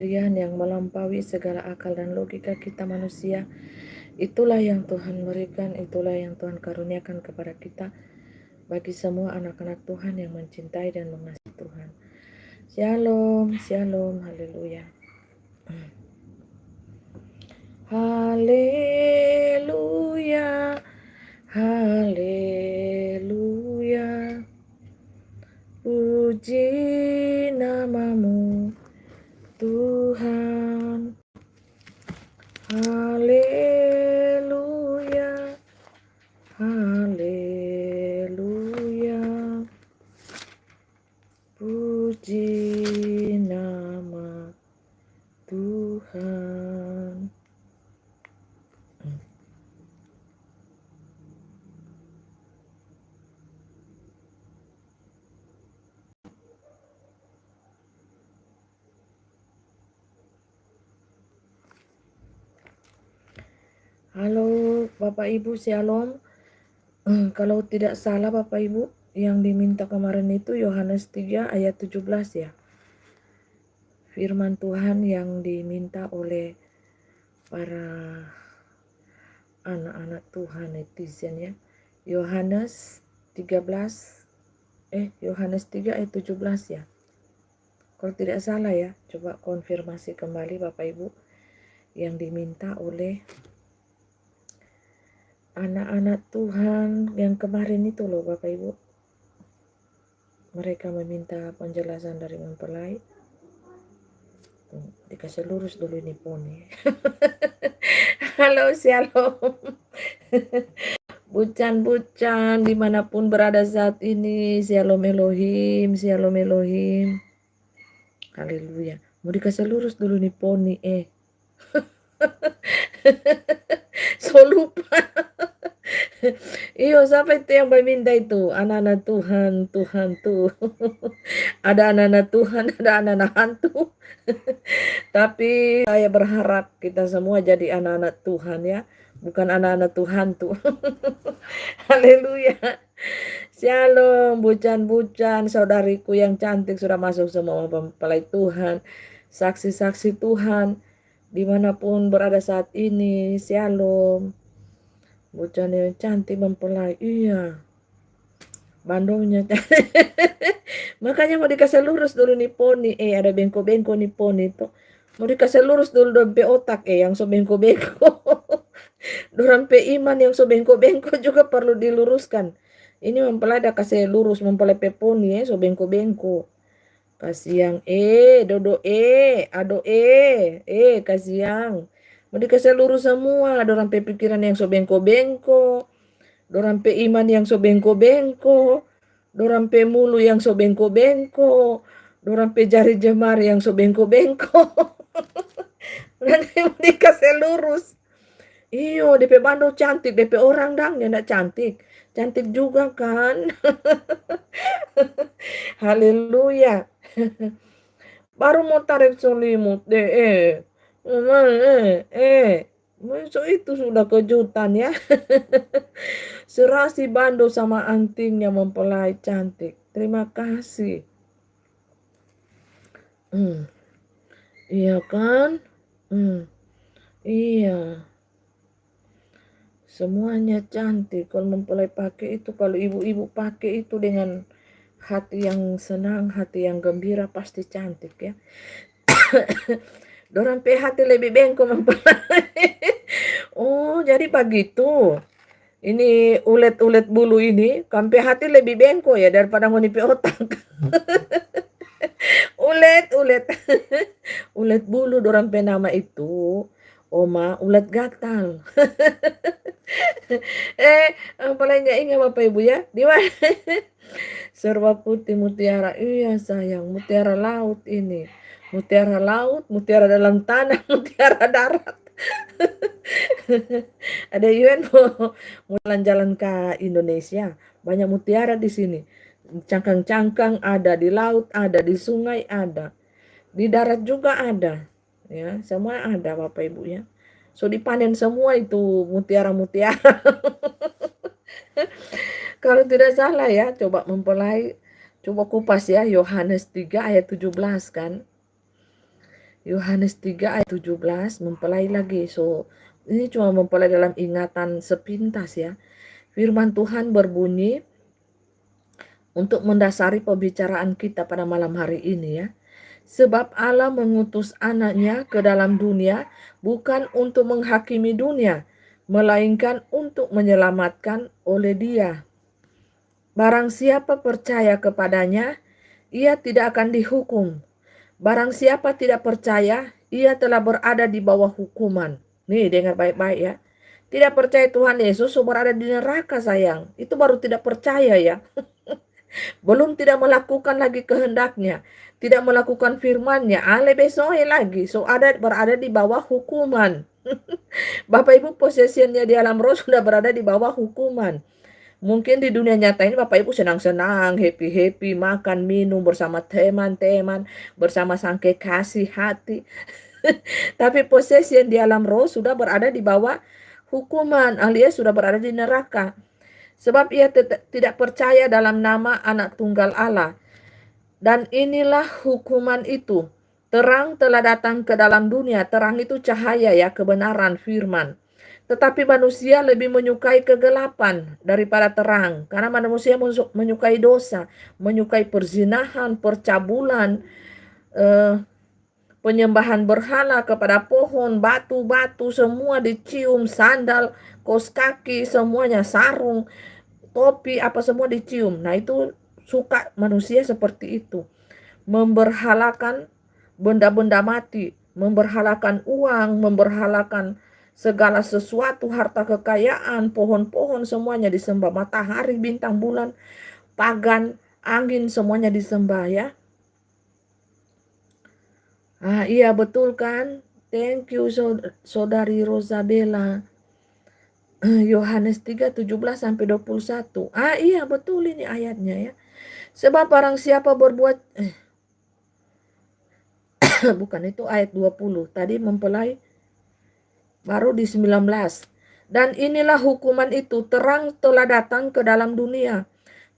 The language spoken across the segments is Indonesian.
yang melampaui segala akal dan logika kita manusia. Itulah yang Tuhan berikan, itulah yang Tuhan karuniakan kepada kita bagi semua anak-anak Tuhan yang mencintai dan mengasihi Tuhan. Shalom, shalom, haleluya. Haleluya, haleluya. Puji namamu Tuhan. Haleluya, haleluya. Puji nama Tuhan. Halo Bapak Ibu, shalom. Kalau tidak salah Bapak Ibu, yang diminta kemarin itu Yohanes 3 ayat 17 ya. Firman Tuhan yang diminta oleh para anak-anak Tuhan netizen ya. Yohanes 3 ayat 17 ya. Kalau tidak salah ya, coba konfirmasi kembali Bapak Ibu, yang diminta oleh anak-anak Tuhan yang kemarin itu loh Bapak Ibu. Mereka meminta penjelasan dari mempelai. Dikasih lurus dulu ini poni. Halo, shalom. Bucan-bucan dimanapun berada saat ini. Shalom Elohim, shalom Elohim. Haleluya. Mau dikasih lurus dulu nih poni. So lupa. Iyo, siapa itu yang meminta itu? Anak-anak Tuhan, Tuhan tuh. Ada anak-anak Tuhan, ada anak-anak hantu. Tapi saya berharap kita semua jadi anak-anak Tuhan ya. Bukan anak-anak Tuhan tuh. Haleluya. Shalom, bucan-bucan, saudariku yang cantik sudah masuk semua mempelai Tuhan. Saksi-saksi Tuhan dimanapun berada saat ini. Shalom. Bucan yang cantik mempelai. Iya. Bandungnya. Makanya mau dikasih lurus dulu nih poni. Ada bengko-bengko nih poni tuh. Mau dikasih lurus dulu dompe otak yang so bengko-bengko. Dorampe iman yang so bengko-bengko juga perlu diluruskan. Ini mempelai dah kasih lurus mempelai peponi so bengko-bengko. Kasih yang dodo ado kasih yang. Mau dikasih lurus semua. Dorampe pikiran yang so bengko-bengko. Dorampe iman yang so bengko-bengko. Dorampe mulu yang so bengko-bengko. Dorampe jari jemari yang so bengko-bengko. Nanti mau dikasih lurus. Iyo, DP Bandung cantik, DP orang dang ya cantik. Cantik juga kan. Haleluya. Baru mau tarik selimut deh. So itu sudah kejutan ya. Serasi bando sama antingnya mempelai cantik. Terima kasih. Iya kan? Iya. Semuanya cantik. Kalau mempelai pakai itu, kalau ibu-ibu pakai itu dengan hati yang senang, hati yang gembira, pasti cantik ya. Dorang hati lebih bengkok mempelai. Oh, jadi begitu. Ini ulet-ulet bulu ini, kampe hati lebih bengkok ya daripada ngonipi otak. Ulet. Ulet bulu dorang nama itu. Oma, ulet gatal. Paling nggak ingat Bapak Ibu ya. Di mana? Serba putih mutiara. Iya sayang, mutiara laut ini. Mutiara laut, mutiara dalam tanah, mutiara darat. Ada UN mau jalan-jalan ke Indonesia, banyak mutiara di sini. Cangkang-cangkang ada di laut, ada di sungai, ada di darat juga ada. Ya, semua ada Bapak Ibu ya. So dipanen semua itu mutiara-mutiara. Kalau tidak salah ya, coba mempelai, coba kupas ya Yohanes 3 ayat 17 kan. Yohanes 3 ayat 17 mempelai lagi. So, ini cuma mempelai dalam ingatan sepintas ya. Firman Tuhan berbunyi untuk mendasari pembicaraan kita pada malam hari ini ya. Sebab Allah mengutus anaknya ke dalam dunia bukan untuk menghakimi dunia, melainkan untuk menyelamatkan oleh dia. Barang siapa percaya kepadanya, ia tidak akan dihukum. Barang siapa tidak percaya, ia telah berada di bawah hukuman. Nih, dengar baik-baik ya. Tidak percaya Tuhan Yesus, berada di neraka sayang. Itu baru tidak percaya ya. Belum tidak melakukan lagi kehendaknya. Tidak melakukan firman-Nya. Lebih soe lagi. So berada di bawah hukuman. Bapak Ibu posisinya di alam roh sudah berada di bawah hukuman. Mungkin di dunia nyata ini Bapak Ibu senang-senang, happy-happy, makan, minum bersama teman-teman, bersama sang kekasih hati. Tapi posisi di alam roh sudah berada di bawah hukuman, alias sudah berada di neraka. Sebab ia tidak percaya dalam nama anak tunggal Allah. Dan inilah hukuman itu. Terang telah datang ke dalam dunia. Terang itu cahaya ya, kebenaran, firman. Tetapi manusia lebih menyukai kegelapan daripada terang. Karena manusia menyukai dosa, menyukai perzinahan, percabulan, penyembahan berhala kepada pohon, batu-batu, semua dicium, sandal, kaos kaki, semuanya, sarung, topi, apa semua dicium. Nah itu suka manusia seperti itu. Memberhalakan benda-benda mati, memberhalakan uang, memberhalakan segala sesuatu, harta kekayaan, pohon-pohon semuanya disembah. Matahari, bintang, bulan, pagan, angin semuanya disembah ya. Iya betul kan? Thank you Saudari Rosabella. Yohanes 3, 17 sampai 21. Iya betul ini ayatnya ya. Sebab barang siapa berbuat bukan itu ayat 20. Tadi mempelai baru di 19. Dan inilah hukuman itu, terang telah datang ke dalam dunia.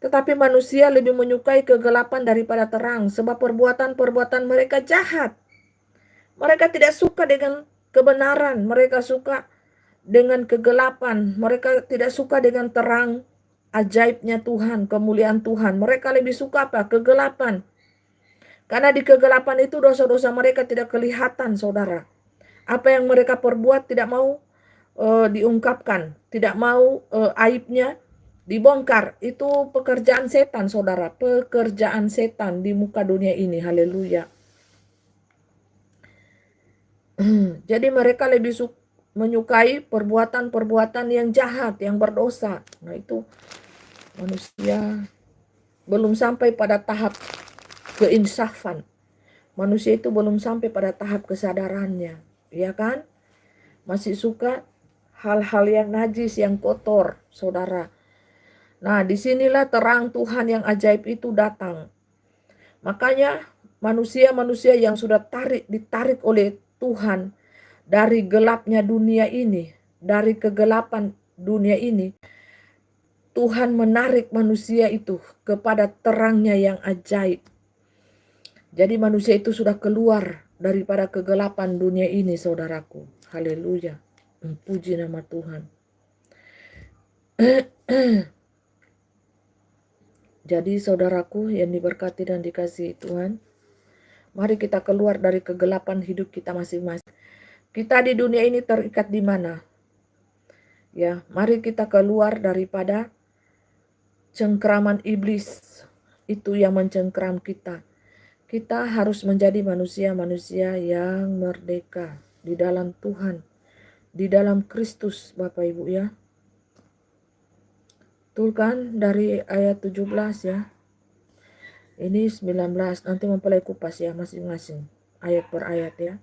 Tetapi manusia lebih menyukai kegelapan daripada terang, sebab perbuatan-perbuatan mereka jahat. Mereka tidak suka dengan kebenaran, mereka suka dengan kegelapan. Mereka tidak suka dengan terang ajaibnya Tuhan, kemuliaan Tuhan. Mereka lebih suka apa? Kegelapan. Karena di kegelapan itu dosa-dosa mereka tidak kelihatan, saudara. Apa yang mereka perbuat tidak mau diungkapkan, tidak mau aibnya dibongkar. Itu pekerjaan setan, saudara. Pekerjaan setan di muka dunia ini. Haleluya. Jadi mereka lebih menyukai perbuatan-perbuatan yang jahat, yang berdosa. Nah itu manusia belum sampai pada tahap keinsafan. Manusia itu belum sampai pada tahap kesadarannya. Ya kan? Masih suka hal-hal yang najis, yang kotor, saudara. Nah disinilah terang Tuhan yang ajaib itu datang. Makanya manusia-manusia yang sudah ditarik oleh Tuhan dari gelapnya dunia ini, dari kegelapan dunia ini, Tuhan menarik manusia itu kepada terangnya yang ajaib. Jadi manusia itu sudah keluar daripada kegelapan dunia ini, saudaraku. Haleluya. Puji nama Tuhan. Jadi saudaraku yang diberkati dan dikasihi Tuhan, mari kita keluar dari kegelapan hidup kita masing-masing. Kita di dunia ini terikat di mana? Ya, mari kita keluar daripada cengkraman iblis itu yang mencengkram kita. Kita harus menjadi manusia-manusia yang merdeka di dalam Tuhan, di dalam Kristus, Bapak Ibu ya. Betul kan dari ayat 17 ya. Ini 19, nanti mempelai kupas ya masing-masing ayat per ayat ya.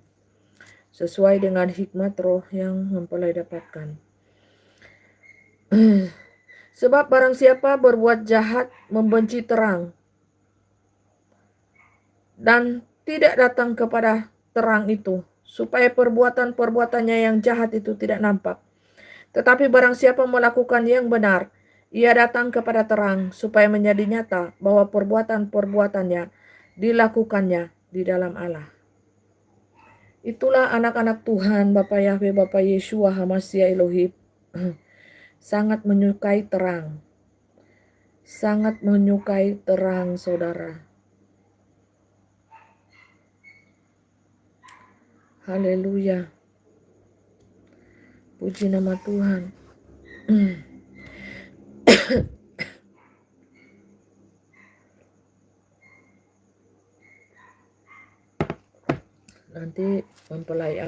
Sesuai dengan hikmat roh yang mempelai dapatkan. Sebab barang siapa berbuat jahat membenci terang dan tidak datang kepada terang itu, supaya perbuatan-perbuatannya yang jahat itu tidak nampak. Tetapi barang siapa melakukan yang benar, ia datang kepada terang, supaya menjadi nyata bahwa perbuatan-perbuatannya dilakukannya di dalam Allah. Itulah anak-anak Tuhan, Bapak Yahweh, Bapak Yeshua, Hamasya Elohim. Sangat menyukai terang. Sangat menyukai terang, saudara. Haleluya. Puji nama Tuhan. Nanti mempelai ya.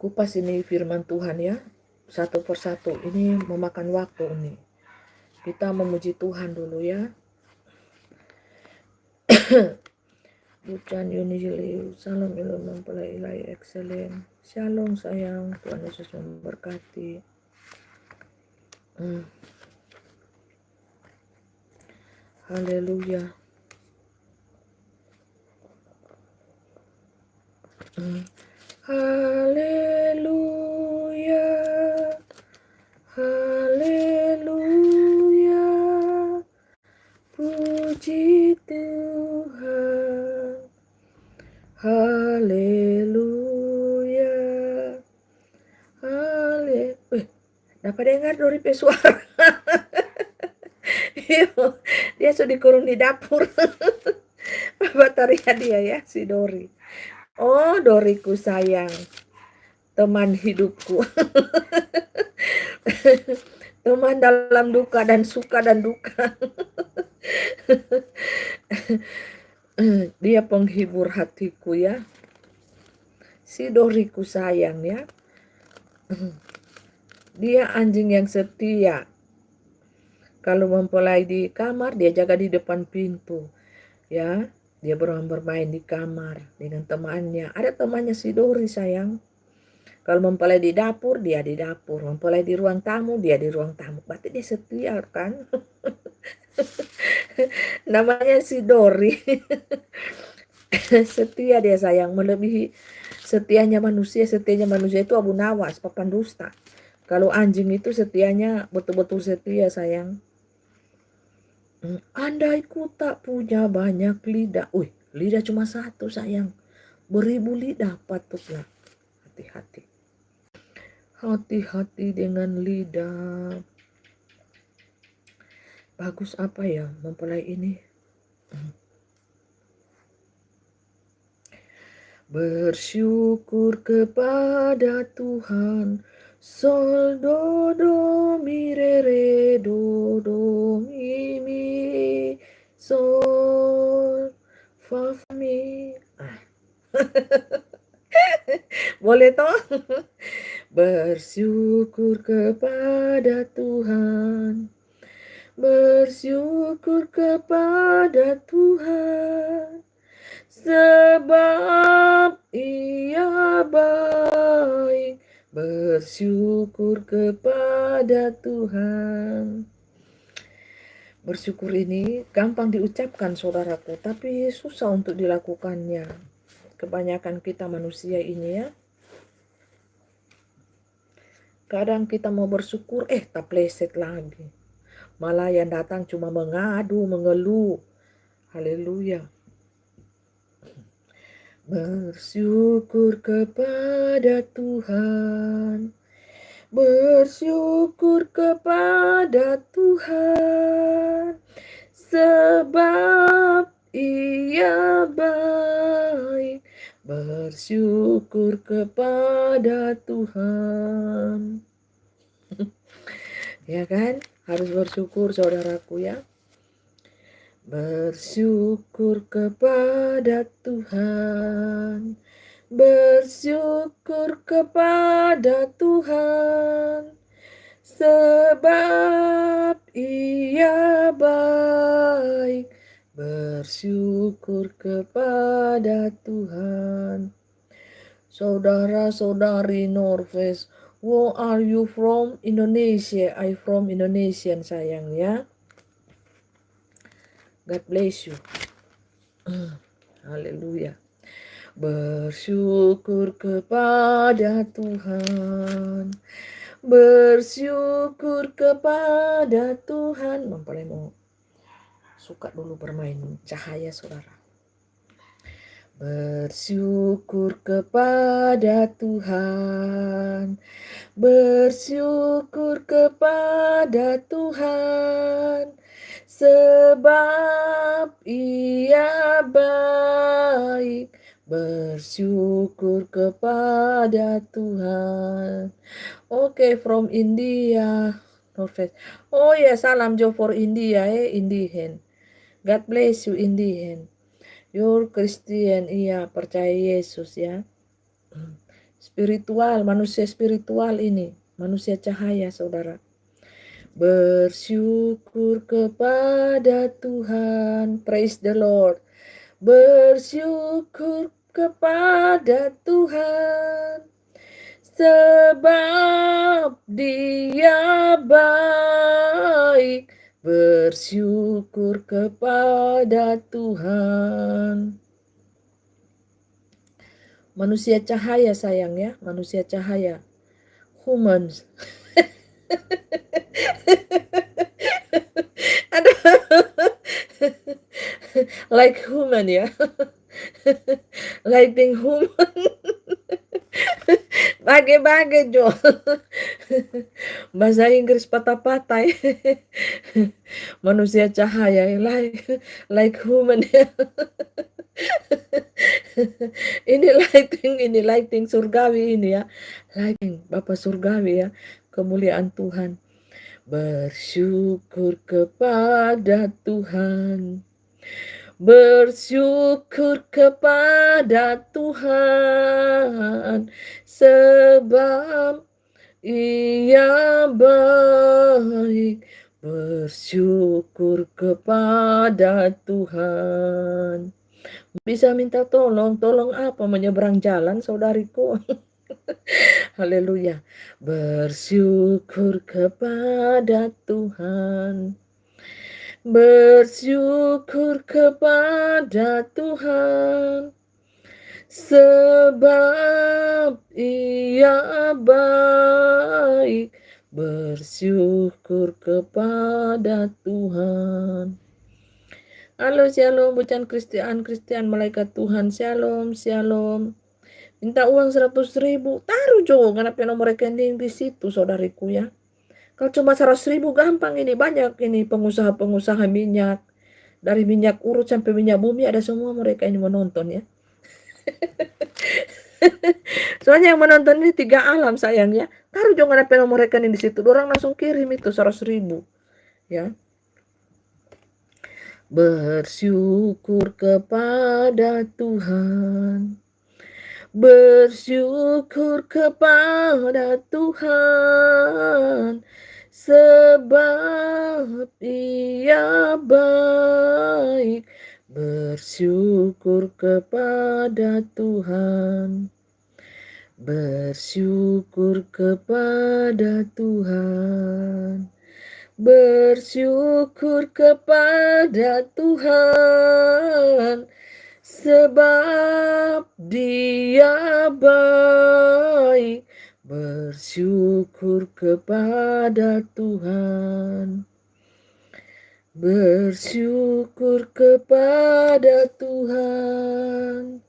Kupas ini firman Tuhan ya. Satu persatu. Ini memakan waktu ini. Kita memuji Tuhan dulu ya. Bukan Unili, salam ilmu mempelai ilahi excellent. Shalom sayang, Tuhan Yesus memberkati. Haleluya. Haleluya. Haleluya. Puji Tuhan. Haleluya. Dapat dengar Dori suara. Dia sudah dikurung di dapur. Bataria dia ya, si Dori. Oh, Doriku sayang. Teman hidupku. Teman dalam duka dan suka dan duka. Dia penghibur hatiku ya. Si Doriku sayang ya. Dia anjing yang setia. Kalau mempelai di kamar, dia jaga di depan pintu. Ya, dia bermain di kamar dengan temannya. Ada temannya si Dori sayang. Kalau mempelai di dapur, dia di dapur. Mempelai di ruang tamu, dia di ruang tamu. Berarti dia setia kan? Namanya si Dori. Setia dia sayang. Melebihi setianya manusia itu abu nawas, papan dusta. Kalau anjing itu setianya betul-betul setia sayang. Andai ku tak punya banyak lidah. Lidah cuma satu sayang. Beribu lidah patutlah. Hati-hati. Hati-hati dengan lidah. Bagus apa ya mempelai ini? Bersyukur kepada Tuhan. Sol do do mi re re do mi mi sol fa mi. Boleh toh? Bersyukur kepada Tuhan. Bersyukur kepada Tuhan. Sebab Ia baik. Bersyukur kepada Tuhan. Bersyukur ini gampang diucapkan saudaraku, tapi susah untuk dilakukannya. Kebanyakan kita manusia ini ya. Kadang kita mau bersyukur, tak pleset lagi. Malah yang datang cuma mengadu, mengeluh. Haleluya. Bersyukur kepada Tuhan. Bersyukur kepada Tuhan. Sebab Ia baik. Bersyukur kepada Tuhan. Ya kan? Harus bersyukur saudaraku ya. Bersyukur kepada Tuhan. Bersyukur kepada Tuhan. Sebab Ia baik. Bersyukur kepada Tuhan. Saudara-saudari Norway, where are you from? Indonesia. I from Indonesian sayang ya. God bless you. Haleluya. Bersyukur kepada Tuhan. Bersyukur kepada Tuhan. Mempelai mau suka dulu bermain cahaya saudara. Bersyukur kepada Tuhan, bersyukur kepada Tuhan, sebab Ia baik. Bersyukur kepada Tuhan. Oke, from India. Northwest. Oh ya, salam Jo for India, Indian. God bless you, Indian. You're Christian, iya, percaya Yesus ya. Spiritual, manusia spiritual ini, manusia cahaya, saudara. Bersyukur kepada Tuhan, praise the Lord. Bersyukur kepada Tuhan, sebab Dia baik. Bersyukur kepada Tuhan. Manusia cahaya sayang ya, manusia cahaya. Humans. Aduh. Like human ya. Lighting human. Bagai-bagai Jo. Bahasa Inggris patah-patah. Manusia cahaya like human ya. Ini lighting surgawi ini ya. Lighting Bapak surgawi ya. Kemuliaan Tuhan. Bersyukur kepada Tuhan. Bersyukur kepada Tuhan, sebab Ia baik. Bersyukur kepada Tuhan. Bisa minta tolong apa? Menyeberang jalan, saudariku. Haleluya. Bersyukur kepada Tuhan. Bersyukur kepada Tuhan, sebab Ia baik. Bersyukur kepada Tuhan. Halo, shalom, bucan Kristian, malaikat Tuhan, shalom, shalom. Minta uang 100.000, taruh Jo, kenapa nomor rekening di situ, saudariku ya. Kalau cuma 100.000 gampang ini, banyak ini pengusaha-pengusaha minyak. Dari minyak urut sampai minyak bumi ada semua mereka ini menonton ya. Soalnya yang menonton ini 3 alam sayang ya. Taruh jangan ada nomor rekening di situ. Orang langsung kirim itu 100.000 ya. Bersyukur kepada Tuhan. Bersyukur kepada Tuhan, sebab Ia baik. Bersyukur kepada Tuhan. Bersyukur kepada Tuhan. Bersyukur kepada Tuhan, sebab Dia baik. Bersyukur kepada Tuhan. Bersyukur kepada Tuhan.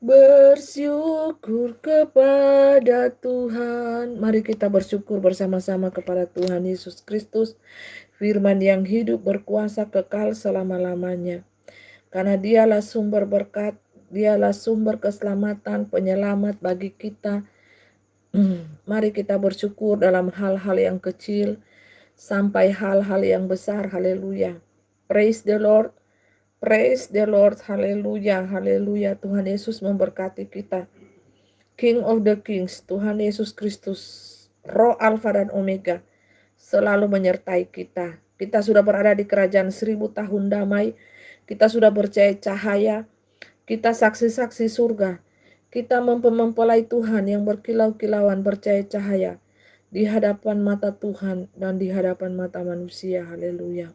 Bersyukur kepada Tuhan. Mari kita bersyukur bersama-sama kepada Tuhan Yesus Kristus, firman yang hidup berkuasa kekal selama-lamanya. Karena Dialah sumber berkat, Dialah sumber keselamatan, penyelamat bagi kita. Mari kita bersyukur dalam hal-hal yang kecil sampai hal-hal yang besar. Haleluya. Praise the Lord. Praise the Lord, haleluya, haleluya. Tuhan Yesus memberkati kita. King of the Kings, Tuhan Yesus Kristus, Roh Alfa dan Omega, selalu menyertai kita. Kita sudah berada di kerajaan 1000 tahun damai. Kita sudah percaya cahaya. Kita saksi-saksi surga. Kita mempelai Tuhan yang berkilau-kilauan percaya cahaya di hadapan mata Tuhan dan di hadapan mata manusia. Haleluya.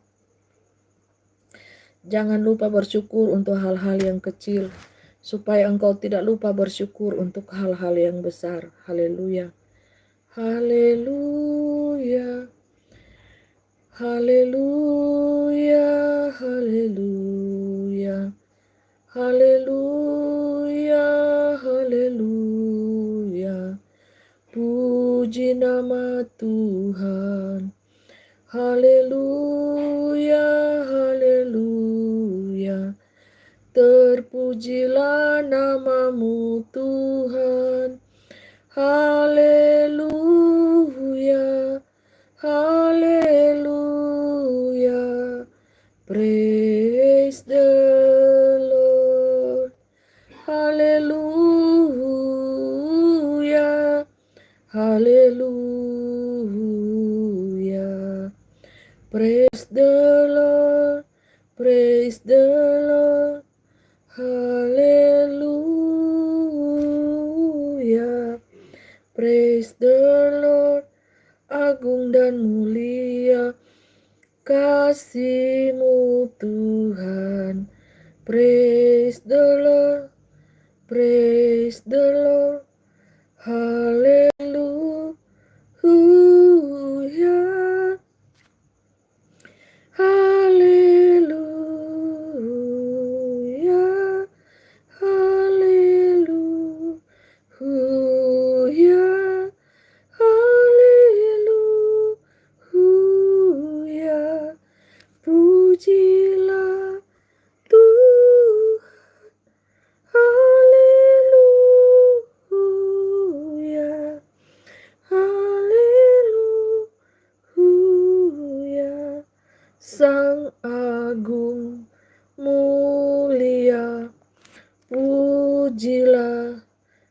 Jangan lupa bersyukur untuk hal-hal yang kecil, supaya engkau tidak lupa bersyukur untuk hal-hal yang besar. Haleluya. Haleluya. Haleluya. Haleluya. Haleluya. nama Tuhan. Haleluya, haleluya. Terpujilah namamu Tuhan. Haleluya, haleluya. Praise the Lord. Haleluya, haleluya. Praise the Lord, praise the Lord. Haleluya, praise the Lord. Agung dan mulia kasih-Mu Tuhan. Praise the Lord, praise the Lord. Haleluya, haleluya, haleluya, haleluya. Pujilah Tuhan. Haleluya, haleluya. Sang agung mulia, pujilah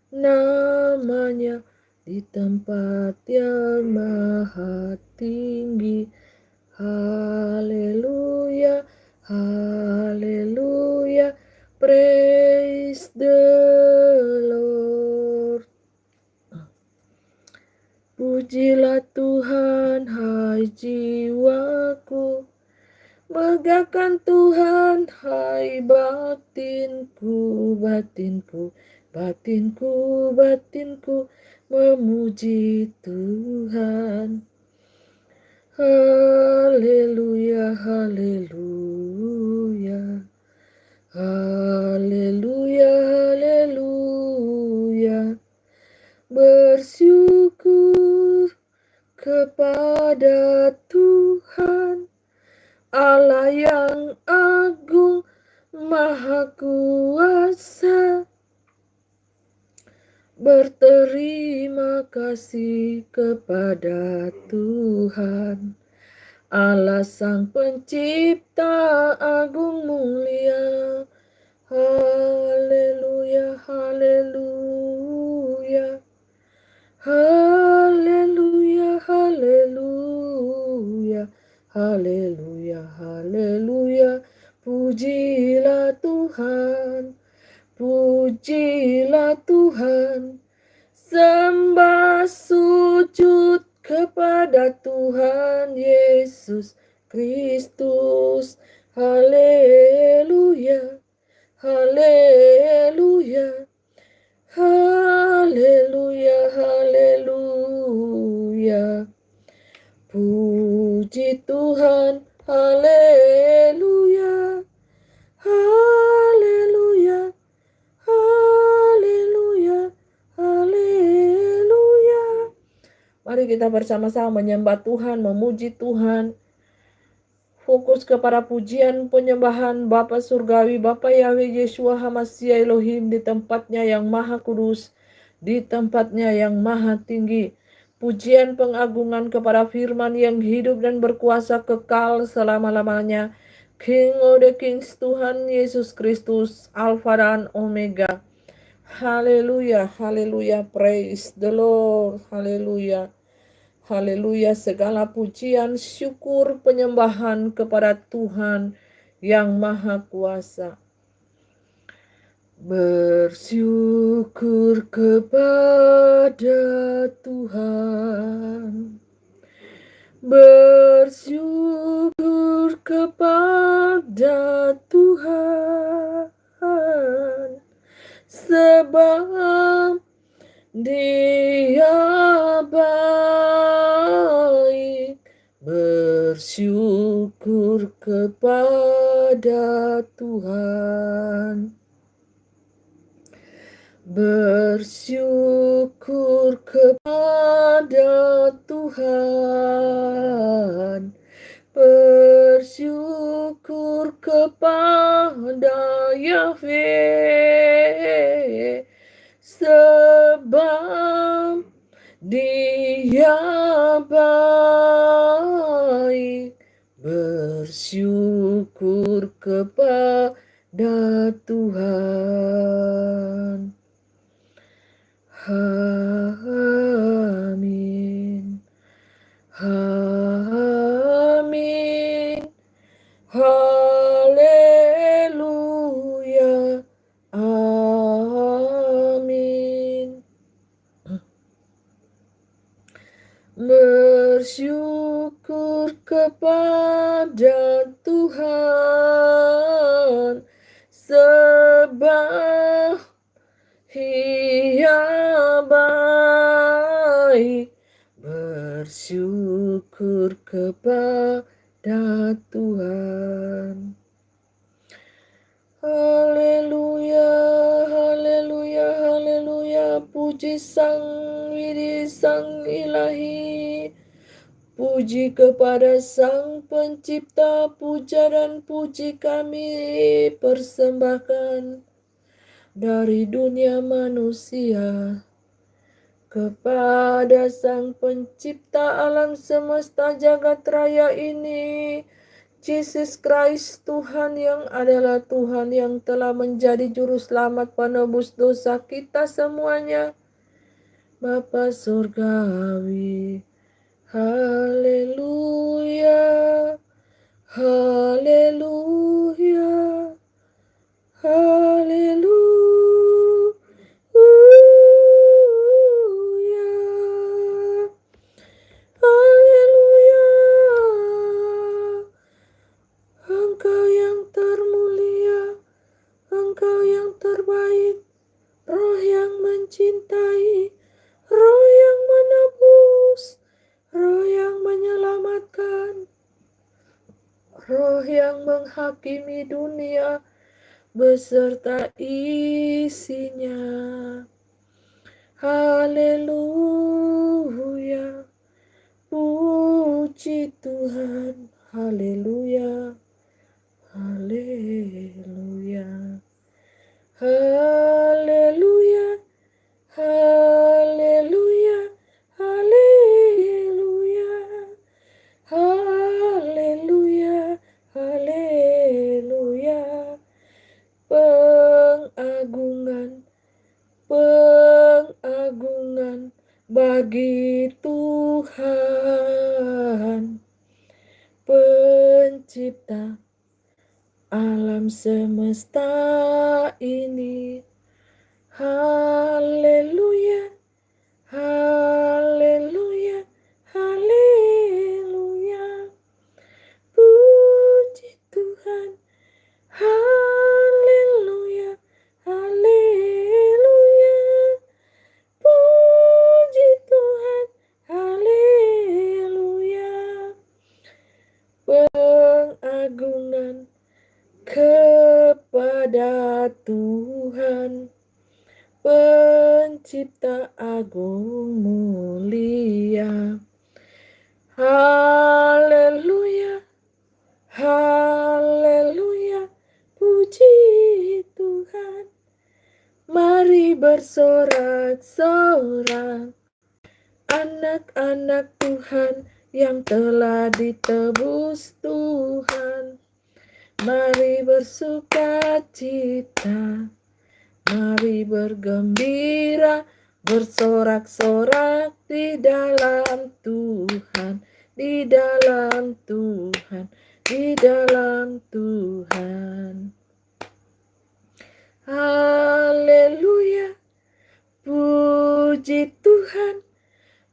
namanya di tempat yang maha tinggi. Haleluya, haleluya. Praise the Lord. Pujilah Tuhan, hai jiwaku. Megahkan Tuhan, hai batinku, batinku, batinku, batinku. Memuji Tuhan. Haleluya, haleluya. Haleluya, haleluya. Bersyukur kepada Tuhan, Allah yang agung, maha kuasa. Berterima kasih kepada Tuhan, Allah Sang Pencipta agung mulia. Haleluya, haleluya. Haleluya, haleluya. Haleluya, haleluya. Pujilah Tuhan, pujilah Tuhan. Sembah sujud kepada Tuhan Yesus Kristus. Haleluya, haleluya, haleluya, haleluya. Puji Tuhan, haleluya, haleluya, haleluya, haleluya. Mari kita bersama-sama menyembah Tuhan, memuji Tuhan. Fokus kepada pujian penyembahan Bapa Surgawi, Bapa Yahweh Yeshua HaMashiach Elohim di tempatnya yang maha kudus, di tempatnya yang maha tinggi. Pujian pengagungan kepada firman yang hidup dan berkuasa kekal selama-lamanya. King of the Kings, Tuhan Yesus Kristus, Alfa dan Omega. Haleluya, haleluya, praise the Lord, haleluya. Haleluya, segala pujian, syukur, penyembahan kepada Tuhan yang Maha Kuasa. Bersyukur kepada Tuhan. Bersyukur kepada Tuhan. Sebab Dia baik. Bersyukur kepada Tuhan. Bersyukur kepada Tuhan, bersyukur kepada Yahweh, sebab Dia baik. Bersyukur kepada Tuhan. Amin. Amin. Haleluya. Amin. Bersyukur kepada Tuhan, sebab Ia baik. Bersyukur kepada Tuhan. Haleluya, haleluya, haleluya. Puji Sang Widi, Sang Ilahi. Puji kepada Sang Pencipta, puja dan puji kami persembahkan dari dunia manusia kepada Sang Pencipta alam semesta jagat raya ini, Yesus Kristus, Tuhan yang adalah Tuhan yang telah menjadi juru selamat penebus dosa kita semuanya, Bapa Surgawi. Haleluya, haleluya, haleluya, haleluya. Engkau yang termulia, Engkau yang terbaik, Roh yang mencintai, Roh yang menebus, Roh yang menyelamatkan, Roh yang menghakimi dunia beserta isinya. Haleluya, puji Tuhan. Haleluya, haleluya, haleluya, haleluya, haleluya, haleluya, haleluya. Pengagungan, pengagungan bagi Tuhan, Pencipta alam semesta ini. Haleluya, haleluya, haleluya. Puji Tuhan. Haleluya, haleluya. Puji Tuhan. Haleluya. Pengagungan kepada Tuhan, Pencipta agung mulia. Haleluya, haleluya, puji Tuhan. Mari bersorak-sorak, anak-anak Tuhan yang telah ditebus Tuhan. Mari bersuka cita, mari bergembira, bersorak-sorak di dalam Tuhan, di dalam Tuhan, di dalam Tuhan. Haleluya, puji Tuhan.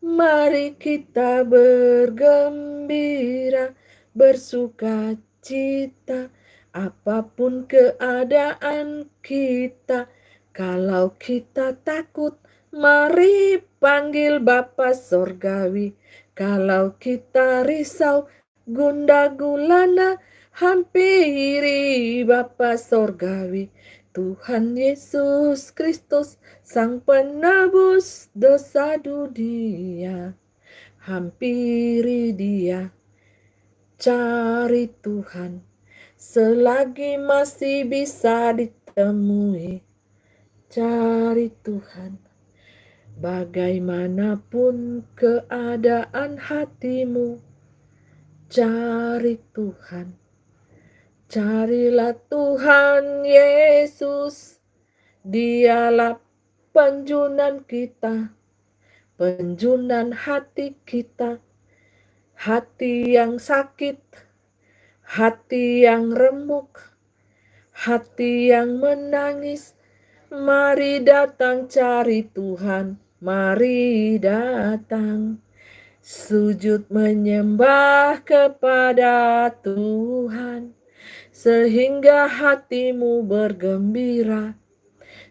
Mari kita bergembira, bersuka cita, apapun keadaan kita. Kalau kita takut, mari panggil Bapa Sorgawi. Kalau kita risau, gundah gulana, hampiri Bapa Sorgawi. Tuhan Yesus Kristus, Sang Penebus dosa dunia. Hampiri Dia, cari Tuhan, selagi masih bisa ditemui. Cari Tuhan, bagaimanapun keadaan hatimu. Cari Tuhan, carilah Tuhan Yesus. Dialah penjunan kita, penjunan hati kita, hati yang sakit, hati yang remuk, hati yang menangis. Mari datang cari Tuhan, mari datang sujud menyembah kepada Tuhan, sehingga hatimu bergembira,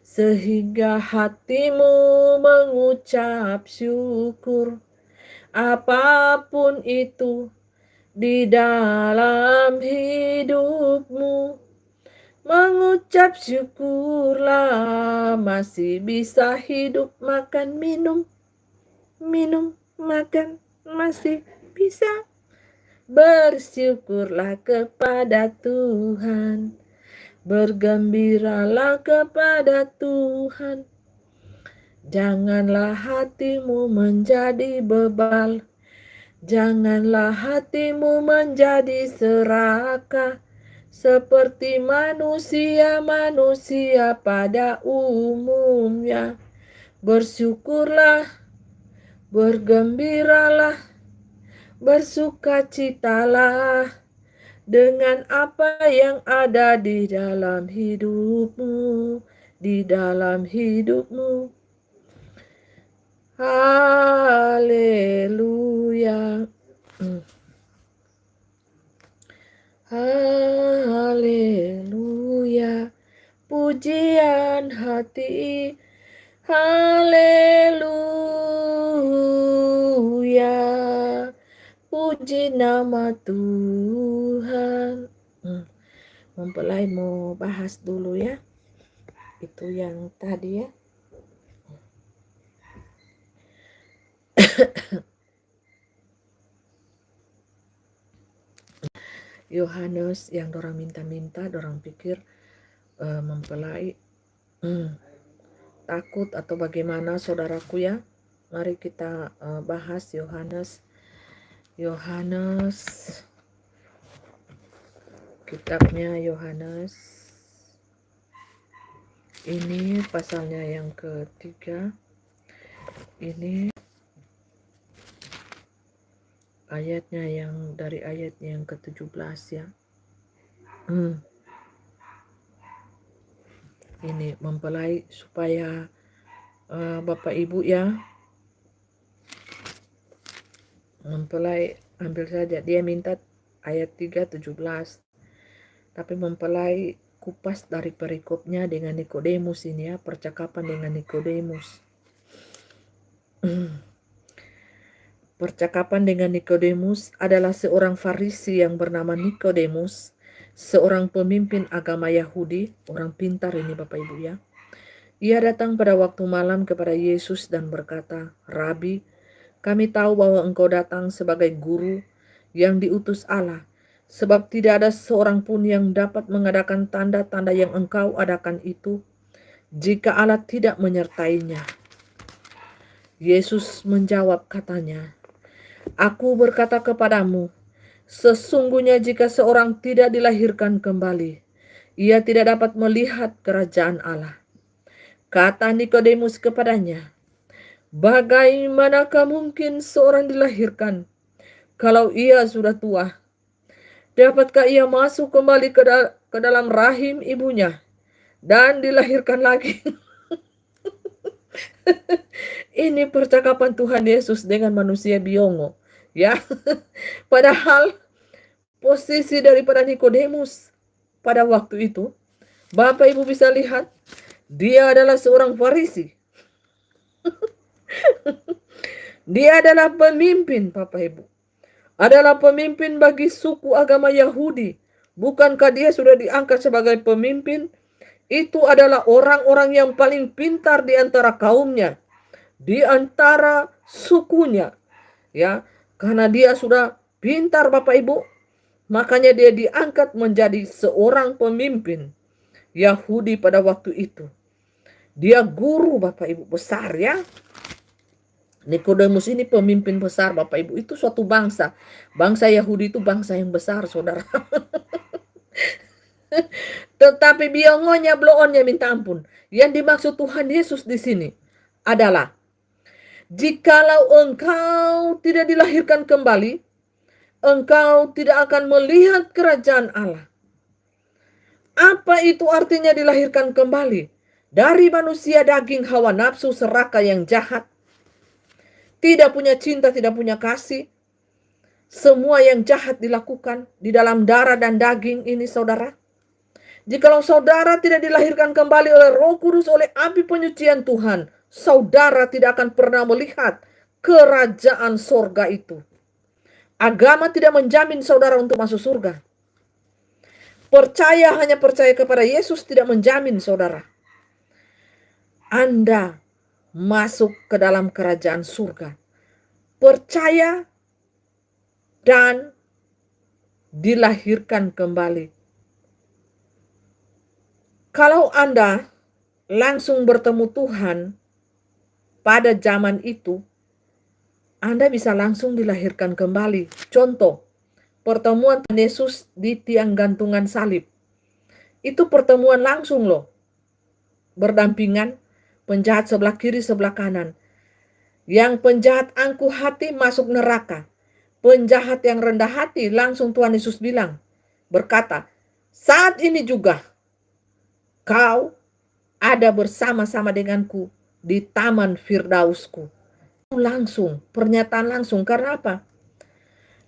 sehingga hatimu mengucap syukur. Apapun itu di dalam hidupmu, mengucap syukurlah, masih bisa hidup, makan, minum, makan, masih bisa. Bersyukurlah kepada Tuhan, bergembiralah kepada Tuhan. Janganlah hatimu menjadi bebal, janganlah hatimu menjadi serakah, seperti manusia-manusia pada umumnya. Bersyukurlah, bergembiralah, bersukacitalah dengan apa yang ada di dalam hidupmu, di dalam hidupmu. Haleluya. Haleluya. Pujian hati. Haleluya. Puji nama Tuhan. Mempelai mau bahas dulu ya. Itu yang tadi ya. Yohanes yang dorang minta-minta, dorang pikir mempelai takut atau bagaimana saudaraku ya. Mari kita bahas Yohanes. Kitabnya Yohanes. Ini pasalnya yang ketiga. Ini ayatnya yang dari ayatnya yang ke-17 ya. Ini mempelai supaya Bapak Ibu ya, mempelai ambil saja, dia minta ayat 3:17, tapi mempelai kupas dari perikopnya dengan Nikodemus ini ya, percakapan dengan Nikodemus. Percakapan dengan Nikodemus adalah seorang Farisi yang bernama Nikodemus, seorang pemimpin agama Yahudi, orang pintar ini Bapak Ibu ya. Ia datang pada waktu malam kepada Yesus dan berkata, "Rabi, kami tahu bahwa engkau datang sebagai guru yang diutus Allah, sebab tidak ada seorang pun yang dapat mengadakan tanda-tanda yang engkau adakan itu, jika Allah tidak menyertainya." Yesus menjawab katanya, "Aku berkata kepadamu, sesungguhnya jika seorang tidak dilahirkan kembali, ia tidak dapat melihat kerajaan Allah." Kata Nikodemus kepadanya, "Bagaimanakah mungkin seorang dilahirkan kalau ia sudah tua? Dapatkah ia masuk kembali ke dalam rahim ibunya dan dilahirkan lagi?" Ini percakapan Tuhan Yesus dengan manusia biongo, ya. Padahal posisi daripada Nikodemus pada waktu itu, Bapak Ibu bisa lihat, dia adalah seorang Farisi. Dia adalah pemimpin, Bapak Ibu. Adalah pemimpin bagi suku agama Yahudi. Bukankah dia sudah diangkat sebagai pemimpin Itu adalah orang-orang yang paling pintar di antara kaumnya, di antara sukunya, ya. Karena dia sudah pintar Bapak Ibu, makanya dia diangkat menjadi seorang pemimpin Yahudi pada waktu itu. Dia guru Bapak Ibu besar ya. Nikodemus ini pemimpin besar Bapak Ibu. Itu suatu bangsa. Bangsa Yahudi itu bangsa yang besar saudara. Tetapi biongonya bloonnya minta ampun. Yang dimaksud Tuhan Yesus di sini adalah jikalau engkau tidak dilahirkan kembali, engkau tidak akan melihat kerajaan Allah. Apa itu artinya dilahirkan kembali? Dari manusia daging hawa nafsu serakah yang jahat, tidak punya cinta, tidak punya kasih. Semua yang jahat dilakukan di dalam darah dan daging ini saudara. Jikalau saudara tidak dilahirkan kembali oleh Roh Kudus, oleh api penyucian Tuhan, saudara tidak akan pernah melihat kerajaan sorga itu. Agama tidak menjamin saudara untuk masuk surga. Percaya hanya percaya kepada Yesus tidak menjamin saudara Anda masuk ke dalam kerajaan surga. Percaya dan dilahirkan kembali. Kalau Anda langsung bertemu Tuhan pada zaman itu, Anda bisa langsung dilahirkan kembali. Contoh, pertemuan Tuhan Yesus di tiang gantungan salib. Itu pertemuan langsung loh. Berdampingan, penjahat sebelah kiri, sebelah kanan. Yang penjahat angkuh hati masuk neraka. Penjahat yang rendah hati langsung Tuhan Yesus bilang, berkata, saat ini juga kau ada bersama-sama denganku di taman Firdausku. Langsung, pernyataan langsung. Karena apa?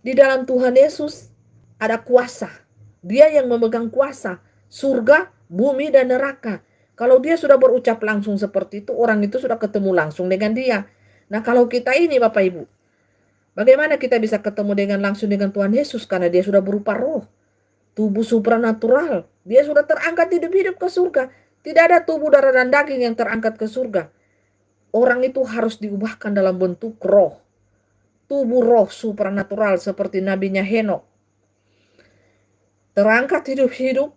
Di dalam Tuhan Yesus ada kuasa. Dia yang memegang kuasa. Surga, bumi, dan neraka. Kalau dia sudah berucap langsung seperti itu, orang itu sudah ketemu langsung dengan dia. Nah kalau kita ini Bapak Ibu, bagaimana kita bisa ketemu dengan langsung dengan Tuhan Yesus? Karena dia sudah berupa roh. Tubuh supranatural. Dia sudah terangkat hidup-hidup ke surga. Tidak ada tubuh darah dan daging yang terangkat ke surga. Orang itu harus diubahkan dalam bentuk roh. Tubuh roh supranatural seperti nabinya Henok. Terangkat hidup-hidup,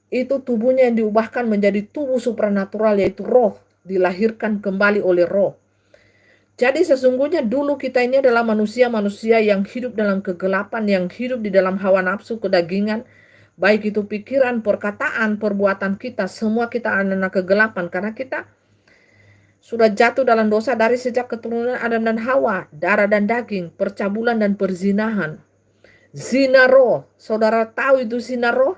itu tubuhnya yang diubahkan menjadi tubuh supranatural yaitu roh. Dilahirkan kembali oleh roh. Jadi sesungguhnya dulu kita ini adalah manusia-manusia yang hidup dalam kegelapan, yang hidup di dalam hawa nafsu kedagingan, baik itu pikiran, perkataan, perbuatan kita, semua kita anak-anak kegelapan karena kita sudah jatuh dalam dosa dari sejak keturunan Adam dan Hawa, darah dan daging, percabulan dan perzinahan. Zina roh, saudara tahu itu zina roh?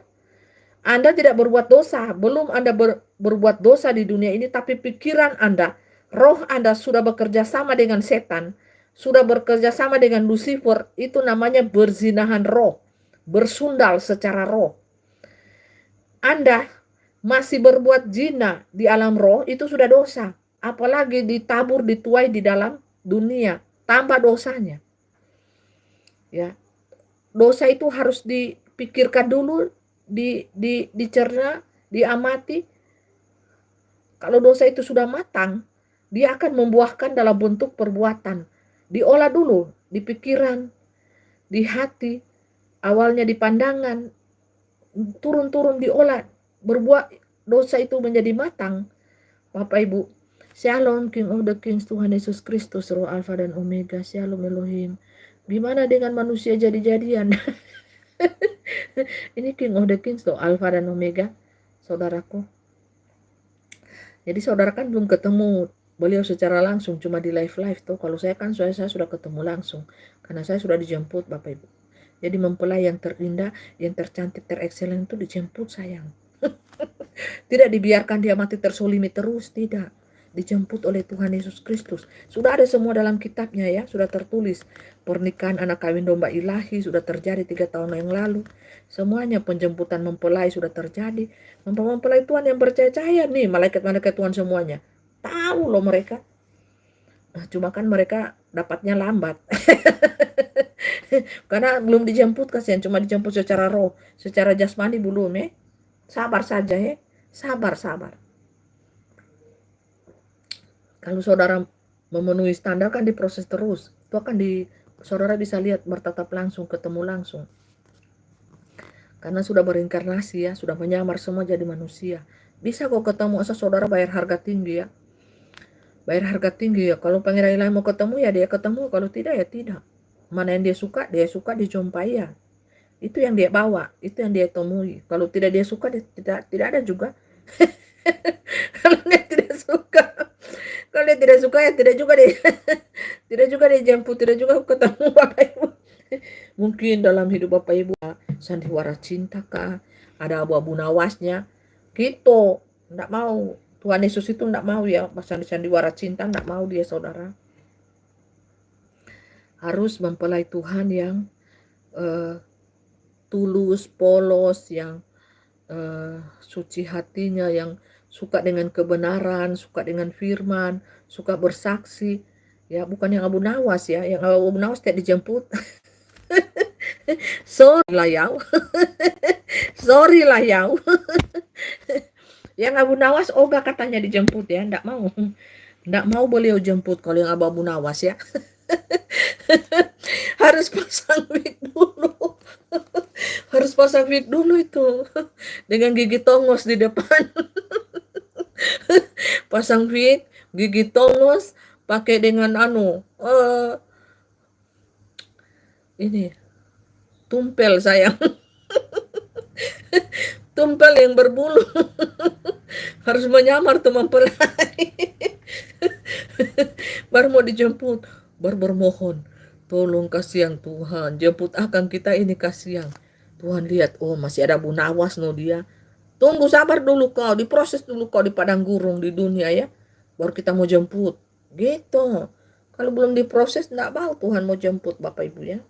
Anda tidak berbuat dosa, belum Anda berbuat dosa di dunia ini, tapi pikiran Anda, roh Anda sudah bekerja sama dengan setan, sudah bekerja sama dengan Lucifer, itu namanya berzinahan roh, bersundal secara roh. Anda masih berbuat zina di alam roh, itu sudah dosa. Apalagi ditabur, dituai di dalam dunia, tambah dosanya. Ya, dosa itu harus dipikirkan dulu, dicerna, diamati. Kalau dosa itu sudah matang, dia akan membuahkan dalam bentuk perbuatan. Diolah dulu di pikiran, di hati, awalnya di pandangan, turun-turun diolah, berbuat dosa itu menjadi matang. Bapak Ibu, Shalom King of the Kings, Tuhan Yesus Kristus, Roh Alfa dan Omega, Shalom Elohim. Gimana dengan manusia jadi-jadian? Ini King of the Kings tuh, Alfa dan Omega, saudaraku. Jadi saudara kan belum ketemu beliau secara langsung, cuma di live tuh. Kalau saya kan saya sudah ketemu langsung, karena saya sudah dijemput Bapak Ibu. Jadi mempelai yang terindah, yang tercantik, terekselen itu dijemput sayang. Tidak dibiarkan dia mati tersolimi terus, tidak. Dijemput oleh Tuhan Yesus Kristus. Sudah ada semua dalam kitabnya ya, sudah tertulis. Pernikahan anak kawin domba ilahi sudah terjadi 3 tahun yang lalu. Semuanya penjemputan mempelai sudah terjadi. Mempelai Tuhan yang percaya nih, malaikat-malaikat Tuhan semuanya. Tahu loh mereka. Cuma kan mereka dapatnya lambat. Karena belum dijemput kasihan, cuma dijemput secara roh, secara jasmani belum ya. Sabar saja ya. Sabar. Kalau saudara memenuhi standar kan diproses terus. Itu akan saudara bisa lihat bertatap langsung, ketemu langsung. Karena sudah berinkarnasi ya, sudah menyamar semua jadi manusia. Bisa kok ketemu, asal saudara bayar harga tinggi ya. Bayar harga tinggi ya. Kalau pangeran ilahi mau ketemu ya dia ketemu, kalau tidak ya tidak. Mana yang dia suka dijumpai ya. Itu yang dia bawa, itu yang dia temui. Kalau tidak dia suka, dia tidak ada juga. Kalau dia tidak suka, kalau dia tidak suka ya tidak juga dia, tidak juga dia jemput, tidak juga ketemu Bapak Ibu. Mungkin dalam hidup Bapak Ibu sandiwara cinta kah, ada abu-abu nawasnya, gitu. Enggak mau. Tuhan Yesus itu enggak mau ya, sandiwara cinta enggak mau dia saudara. Harus mempelai Tuhan yang tulus, polos, yang suci hatinya, yang suka dengan kebenaran, suka dengan firman, suka bersaksi. Ya, bukan yang abu nawas ya, yang abu nawas tidak dijemput. Sorry lah ya. Sorry lah ya. Yang abu nawas Oga katanya dijemput ya, enggak mau. Enggak mau beliau jemput kalau yang abu nawas ya. Harus pasang wig dulu. Harus pasang wig dulu itu. Dengan gigi tongos di depan. Pasang wig, gigi tongos, pakai dengan ini tumpel sayang. Tumpel yang berbulu. Harus menyamar tuh mempelai. Baru mau dijemput, baru bermohon, tolong kasihan Tuhan, jemput akan kita ini kasihan. Tuhan lihat, oh masih ada bunawas no dia. Tunggu sabar dulu kau, diproses dulu kau di padang gurun di dunia ya. Baru kita mau jemput. Gitu. Kalau belum diproses enggak mau Tuhan mau jemput Bapak Ibu ya.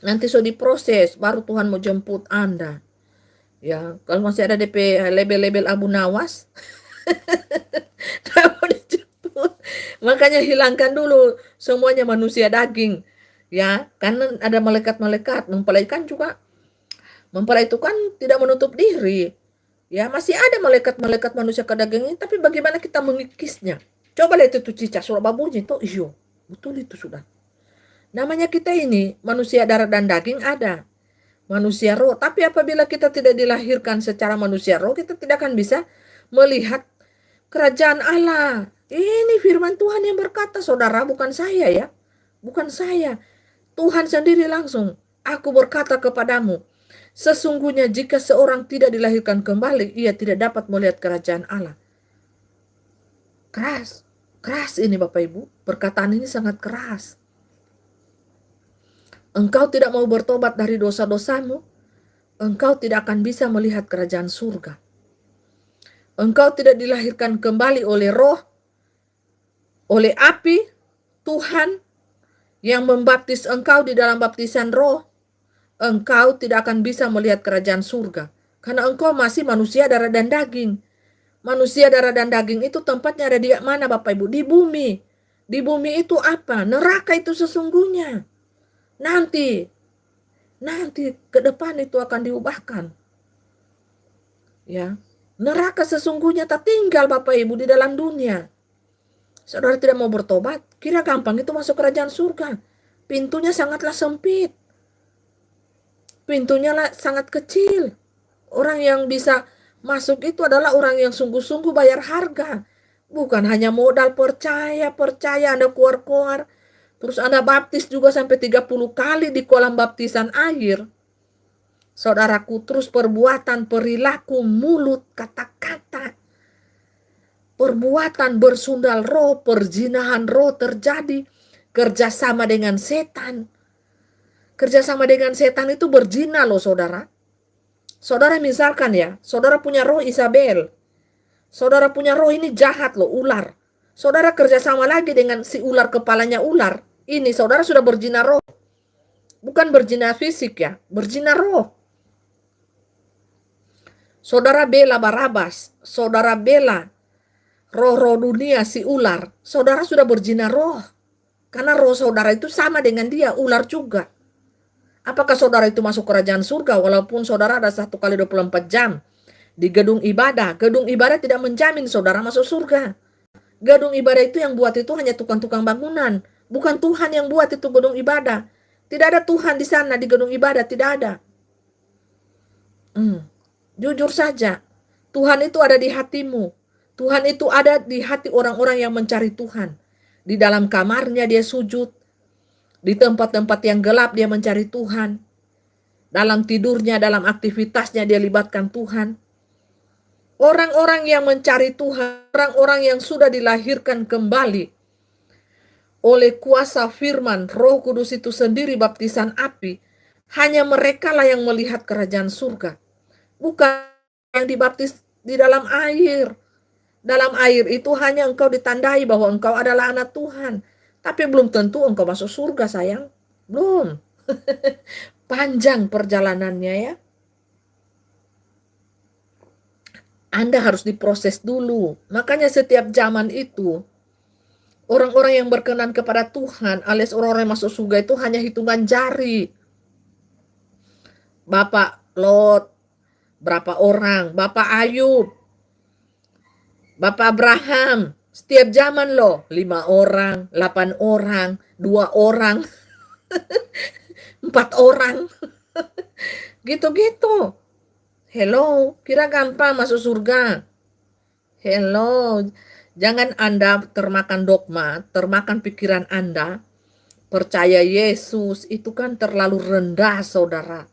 Nanti so diproses baru Tuhan mau jemput Anda. Ya, kalau masih ada DP label-label abu nawas, tak mau dijemput. Makanya hilangkan dulu semuanya manusia daging. Ya, karena ada malaikat-malaikat, mempelai juga. Mempelai itu kan tidak menutup diri. Ya, masih ada malaikat-malaikat manusia ke daging ini, tapi bagaimana kita mengikisnya? Coba lihat itu cicak surat babunyi itu, iyo, betul itu sudah. Namanya kita ini manusia darah dan daging ada, manusia roh. Tapi apabila kita tidak dilahirkan secara manusia roh, kita tidak akan bisa melihat kerajaan Allah. Ini firman Tuhan yang berkata, saudara, bukan saya ya. Bukan saya. Tuhan sendiri langsung. Aku berkata kepadamu, sesungguhnya jika seorang tidak dilahirkan kembali, ia tidak dapat melihat kerajaan Allah. Keras. Keras ini Bapak Ibu. Perkataan ini sangat keras. Engkau tidak mau bertobat dari dosa-dosamu, engkau tidak akan bisa melihat kerajaan surga. Engkau tidak dilahirkan kembali oleh roh, oleh api, Tuhan yang membaptis engkau di dalam baptisan roh, engkau tidak akan bisa melihat kerajaan surga. Karena engkau masih manusia darah dan daging. Manusia darah dan daging itu tempatnya ada di mana Bapak Ibu? Di bumi. Di bumi itu apa? Neraka itu sesungguhnya. Nanti ke depan itu akan diubahkan. Ya. Neraka sesungguhnya tak tinggal Bapak Ibu di dalam dunia. Saudara tidak mau bertobat, kira gampang itu masuk kerajaan surga. Pintunya sangatlah sempit. Pintunya sangat kecil. Orang yang bisa masuk itu adalah orang yang sungguh-sungguh bayar harga. Bukan hanya modal percaya Anda keluar-keluar. Terus Anda baptis juga sampai 30 kali di kolam baptisan air. Saudaraku, terus perbuatan, perilaku, mulut, kata-kata. Perbuatan bersundal roh, perzinahan roh terjadi. Kerjasama dengan setan. Kerjasama dengan setan itu berzina loh saudara. Saudara misalkan ya, saudara punya roh Isabel. Saudara punya roh ini jahat loh, ular. Saudara kerjasama lagi dengan si ular, kepalanya ular. Ini saudara sudah berzina roh. Bukan berzina fisik ya, berzina roh. Saudara bela Barabas, saudara bela roh-roh dunia si ular. Saudara sudah berzina roh. Karena roh saudara itu sama dengan dia, ular juga. Apakah saudara itu masuk kerajaan surga walaupun saudara ada 1 kali 24 jam di gedung ibadah? Gedung ibadah tidak menjamin saudara masuk surga. Gedung ibadah itu yang buat itu hanya tukang-tukang bangunan. Bukan Tuhan yang buat itu gedung ibadah. Tidak ada Tuhan di sana di gedung ibadah, tidak ada. Jujur saja, Tuhan itu ada di hatimu. Tuhan itu ada di hati orang-orang yang mencari Tuhan. Di dalam kamarnya dia sujud. Di tempat-tempat yang gelap dia mencari Tuhan. Dalam tidurnya, dalam aktivitasnya dia libatkan Tuhan. Orang-orang yang mencari Tuhan, orang-orang yang sudah dilahirkan kembali oleh kuasa firman, Roh Kudus itu sendiri baptisan api, hanya mereka lah yang melihat kerajaan surga. Bukan yang dibaptis di dalam air. Dalam air itu hanya engkau ditandai bahwa engkau adalah anak Tuhan. Tapi belum tentu engkau masuk surga, sayang. Belum. Panjang perjalanannya ya. Anda harus diproses dulu. Makanya setiap zaman itu, orang-orang yang berkenan kepada Tuhan, alias orang-orang yang masuk surga itu hanya hitungan jari. Bapak Lot, berapa orang? Bapak Ayub, Bapak Abraham, setiap zaman loh, 5 orang, 8 orang, 2 orang, 4 orang, gitu-gitu. Hello, kira gampang masuk surga? Hello, jangan Anda termakan dogma, termakan pikiran Anda, percaya Yesus, itu kan terlalu rendah, saudara.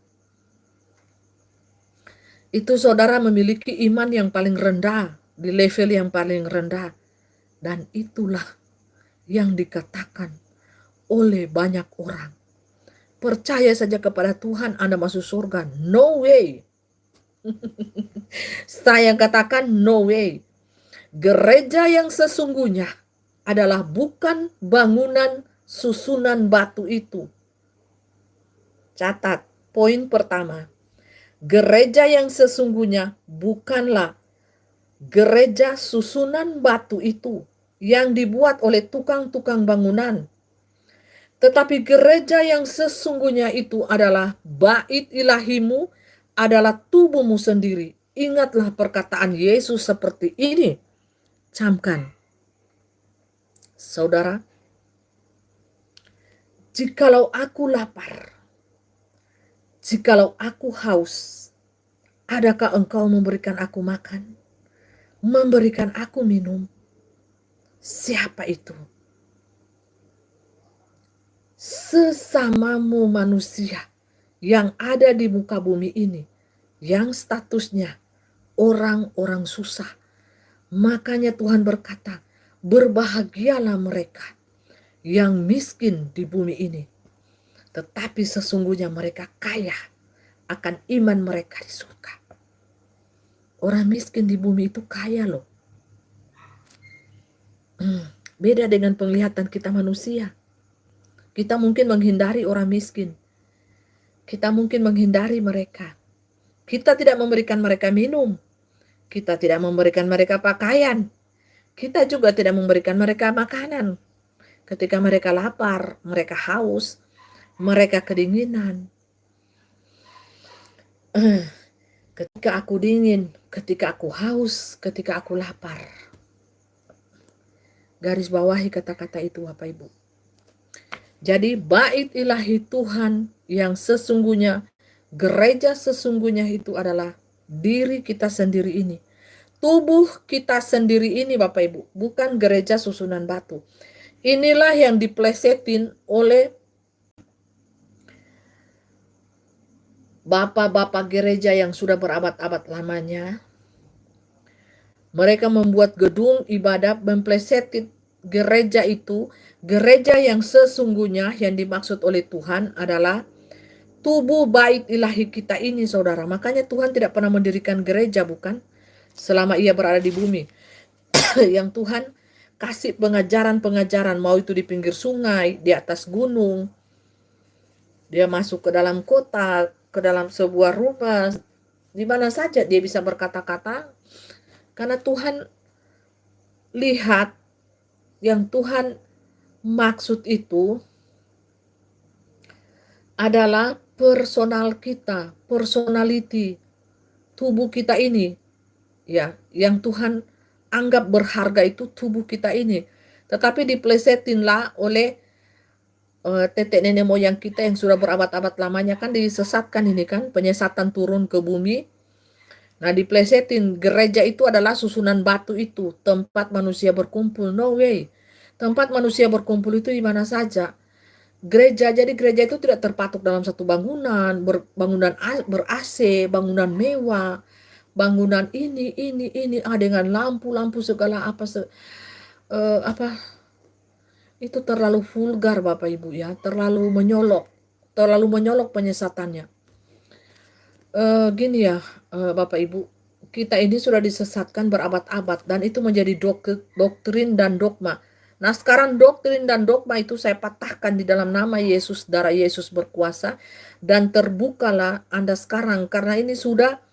Itu saudara memiliki iman yang paling rendah, di level yang paling rendah. Dan itulah yang dikatakan oleh banyak orang. Percaya saja kepada Tuhan, Anda masuk surga. No way. Saya katakan no way. Gereja yang sesungguhnya adalah bukan bangunan susunan batu itu. Catat, poin pertama. Gereja yang sesungguhnya bukanlah gereja susunan batu itu yang dibuat oleh tukang-tukang bangunan. Tetapi gereja yang sesungguhnya itu adalah bait ilahimu, adalah tubuhmu sendiri. Ingatlah perkataan Yesus seperti ini. Camkan. Saudara, jikalau aku lapar, jikalau aku haus, adakah engkau memberikan aku makan? Memberikan aku minum? Siapa itu? Sesamamu manusia yang ada di muka bumi ini, yang statusnya orang-orang susah. Makanya Tuhan berkata, berbahagialah mereka yang miskin di bumi ini, tetapi sesungguhnya mereka kaya akan iman mereka di surga. Orang miskin di bumi itu kaya loh. Beda dengan penglihatan kita manusia. Kita mungkin menghindari orang miskin. Kita mungkin menghindari mereka. Kita tidak memberikan mereka minum. Kita tidak memberikan mereka pakaian. Kita juga tidak memberikan mereka makanan. Ketika mereka lapar, mereka haus, mereka kedinginan. Ketika aku dingin, ketika aku haus, ketika aku lapar. Garis bawahi kata-kata itu Bapak Ibu. Jadi bait ilahi Tuhan yang sesungguhnya, gereja sesungguhnya itu adalah diri kita sendiri ini. Tubuh kita sendiri ini Bapak Ibu, bukan gereja susunan batu. Inilah yang diplesetin oleh bapak-bapak gereja yang sudah berabad-abad lamanya. Mereka membuat gedung ibadah, memplesetin gereja itu. Gereja yang sesungguhnya yang dimaksud oleh Tuhan adalah tubuh bait ilahi kita ini, saudara. Makanya Tuhan tidak pernah mendirikan gereja, bukan? Selama ia berada di bumi. Yang Tuhan kasih pengajaran-pengajaran, mau itu di pinggir sungai, di atas gunung. Dia masuk ke dalam kota, ke dalam sebuah rumah, di mana saja dia bisa berkata-kata. Karena Tuhan lihat, yang Tuhan maksud itu adalah personal kita, personality, tubuh kita ini, ya, yang Tuhan anggap berharga itu tubuh kita ini. Tetapi diplesetinlah oleh tetek nenek moyang kita yang sudah berabad-abad lamanya, kan disesatkan ini kan, penyesatan turun ke bumi. Nah, diplesetin gereja itu adalah susunan batu itu, tempat manusia berkumpul. No way. Tempat manusia berkumpul itu di mana saja. Gereja, jadi gereja itu tidak terpatok dalam satu bangunan, bangunan ber-AC, bangunan mewah, bangunan ini, dengan lampu-lampu segala apa, apa, itu terlalu vulgar Bapak Ibu ya, terlalu menyolok penyesatannya. Gini ya, Bapak Ibu, kita ini sudah disesatkan berabad-abad dan itu menjadi doktrin dan dogma. Nah, sekarang doktrin dan dogma itu saya patahkan di dalam nama Yesus, darah Yesus berkuasa, dan terbukalah Anda sekarang, karena ini sudah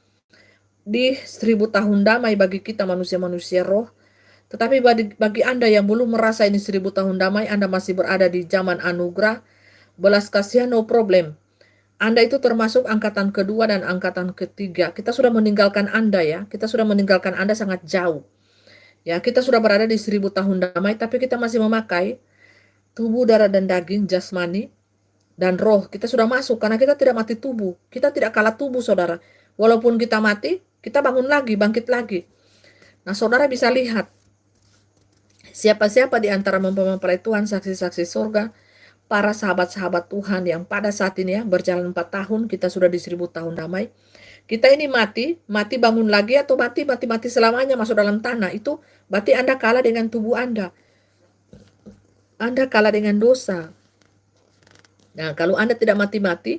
di 1000 tahun damai bagi kita manusia-manusia roh. Tetapi bagi Anda yang belum merasa ini 1000 tahun damai, Anda masih berada di zaman anugerah, belas kasihan, no problem. Anda itu termasuk angkatan kedua dan angkatan ketiga. Kita sudah meninggalkan Anda ya. Kita sudah meninggalkan Anda sangat jauh. Ya, kita sudah berada di 1000 tahun damai, tapi kita masih memakai tubuh, darah, dan daging, jasmani, dan roh. Kita sudah masuk karena kita tidak mati tubuh. Kita tidak kalah tubuh, saudara. Walaupun kita mati, kita bangun lagi, bangkit lagi. Nah, saudara bisa lihat siapa-siapa di antara mempelai Tuhan, saksi-saksi surga, para sahabat-sahabat Tuhan yang pada saat ini ya berjalan 4 tahun, kita sudah di 1000 tahun damai. Kita ini mati bangun lagi, atau mati selamanya masuk dalam tanah. Itu berarti Anda kalah dengan tubuh Anda. Anda kalah dengan dosa. Nah, kalau Anda tidak mati-mati,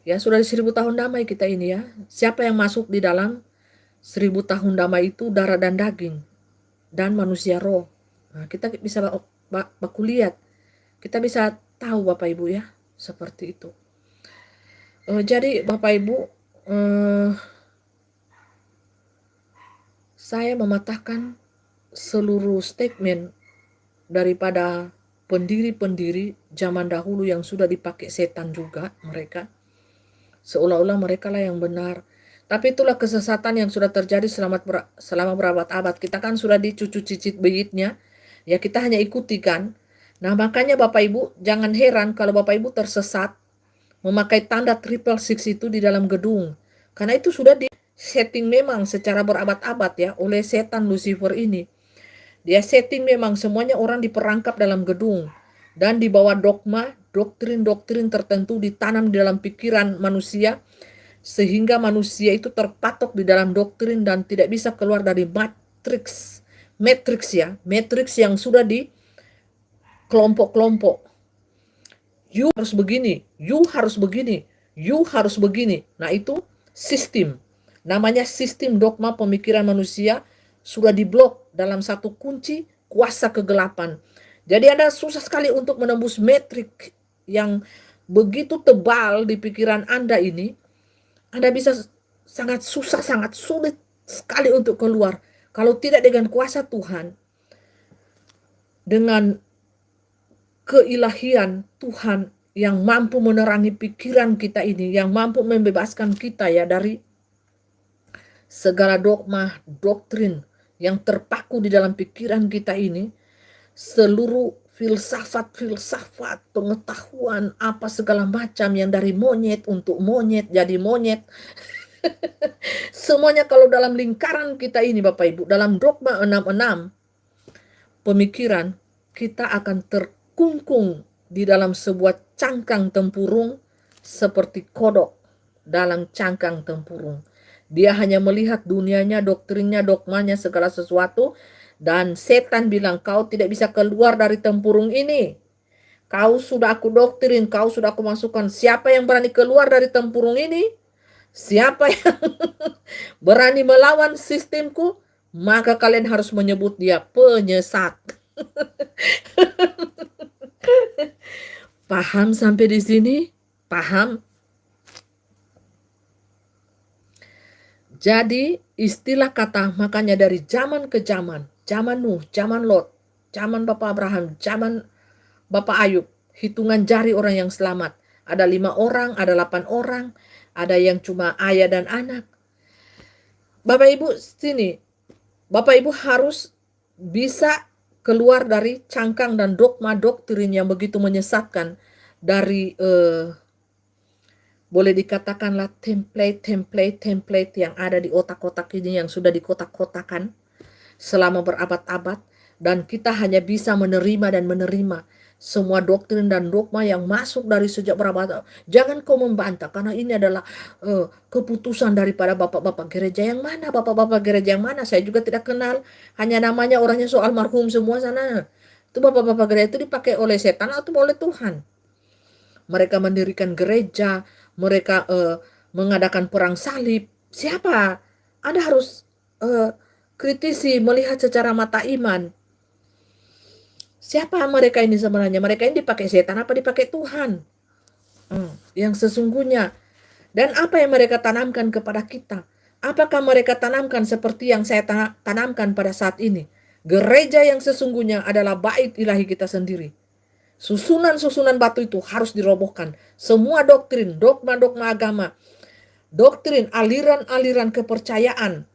ya sudah di 1000 tahun damai kita ini ya. Siapa yang masuk di dalam 1000 tahun damai itu? Darah dan daging dan manusia roh. Nah, kita bisa baku lihat. Kita bisa tahu Bapak Ibu ya, seperti itu. Jadi Bapak Ibu, saya mematahkan seluruh statement daripada pendiri-pendiri zaman dahulu yang sudah dipakai setan juga mereka. Seolah-olah mereka lah yang benar. Tapi itulah kesesatan yang sudah terjadi selama berabad-abad. Kita kan sudah dicucu cicit beyitnya. Ya, kita hanya ikuti kan. Nah, makanya Bapak Ibu jangan heran kalau Bapak Ibu tersesat memakai tanda 666 itu di dalam gedung. Karena itu sudah di setting memang secara berabad-abad ya oleh setan Lucifer ini. Dia setting memang semuanya orang diperangkap dalam gedung. Dan di bawah dogma, doktrin-doktrin tertentu ditanam di dalam pikiran manusia, sehingga manusia itu terpatok di dalam doktrin dan tidak bisa keluar dari matrix ya, matrix yang sudah di kelompok-kelompok. You harus begini, you harus begini, you harus begini. Nah, itu sistem. Namanya sistem dogma pemikiran manusia sudah diblok dalam satu kunci kuasa kegelapan. Jadi Anda susah sekali untuk menembus metrik yang begitu tebal di pikiran Anda ini. Anda bisa sangat susah, sangat sulit sekali untuk keluar. Kalau tidak dengan kuasa Tuhan, dengan keilahian Tuhan yang mampu menerangi pikiran kita ini, yang mampu membebaskan kita ya dari segala dogma, doktrin yang terpaku di dalam pikiran kita ini, seluruh filsafat, pengetahuan, apa segala macam yang dari monyet untuk monyet, jadi monyet. Semuanya kalau dalam lingkaran kita ini Bapak Ibu, dalam dogma 66, pemikiran kita akan terkungkung di dalam sebuah cangkang tempurung seperti kodok dalam cangkang tempurung. Dia hanya melihat dunianya, doktrinnya, dogmanya, segala sesuatu. Dan setan bilang, kau tidak bisa keluar dari tempurung ini. Kau sudah aku doktrin, kau sudah aku masukkan. Siapa yang berani keluar dari tempurung ini? Siapa yang berani melawan sistemku? Maka kalian harus menyebut dia penyesat. Paham sampai di sini? Paham? Jadi istilah kata makanya dari zaman ke zaman Nuh, zaman Lot, zaman Bapak Abraham, zaman Bapak Ayub, hitungan jari orang yang selamat. ada 5 orang, ada 8 orang, ada yang cuma ayah dan anak. Bapak Ibu sini, Bapak Ibu harus bisa keluar dari cangkang dan dogma doktrin yang begitu menyesatkan dari boleh dikatakanlah template yang ada di otak-otak ini yang sudah dikotak-kotakan selama berabad-abad, dan kita hanya bisa menerima dan menerima semua doktrin dan dogma yang masuk dari sejak berabad. Jangan kau membantah karena ini adalah keputusan daripada bapak-bapak gereja yang mana, bapak-bapak gereja yang mana, saya juga tidak kenal, hanya namanya orangnya soal marhum semua sana. Itu bapak-bapak gereja itu dipakai oleh setan atau oleh Tuhan. Mereka mendirikan gereja, mereka mengadakan perang salib. Siapa? Anda harus kritisi, melihat secara mata iman. Siapa mereka ini sebenarnya? Mereka ini dipakai setan apa dipakai Tuhan? Yang sesungguhnya. Dan apa yang mereka tanamkan kepada kita? Apakah mereka tanamkan seperti yang saya tanamkan pada saat ini? Gereja yang sesungguhnya adalah bait ilahi kita sendiri. Susunan-susunan batu itu harus dirobohkan. Semua doktrin, dogma-dogma agama, doktrin, aliran-aliran kepercayaan,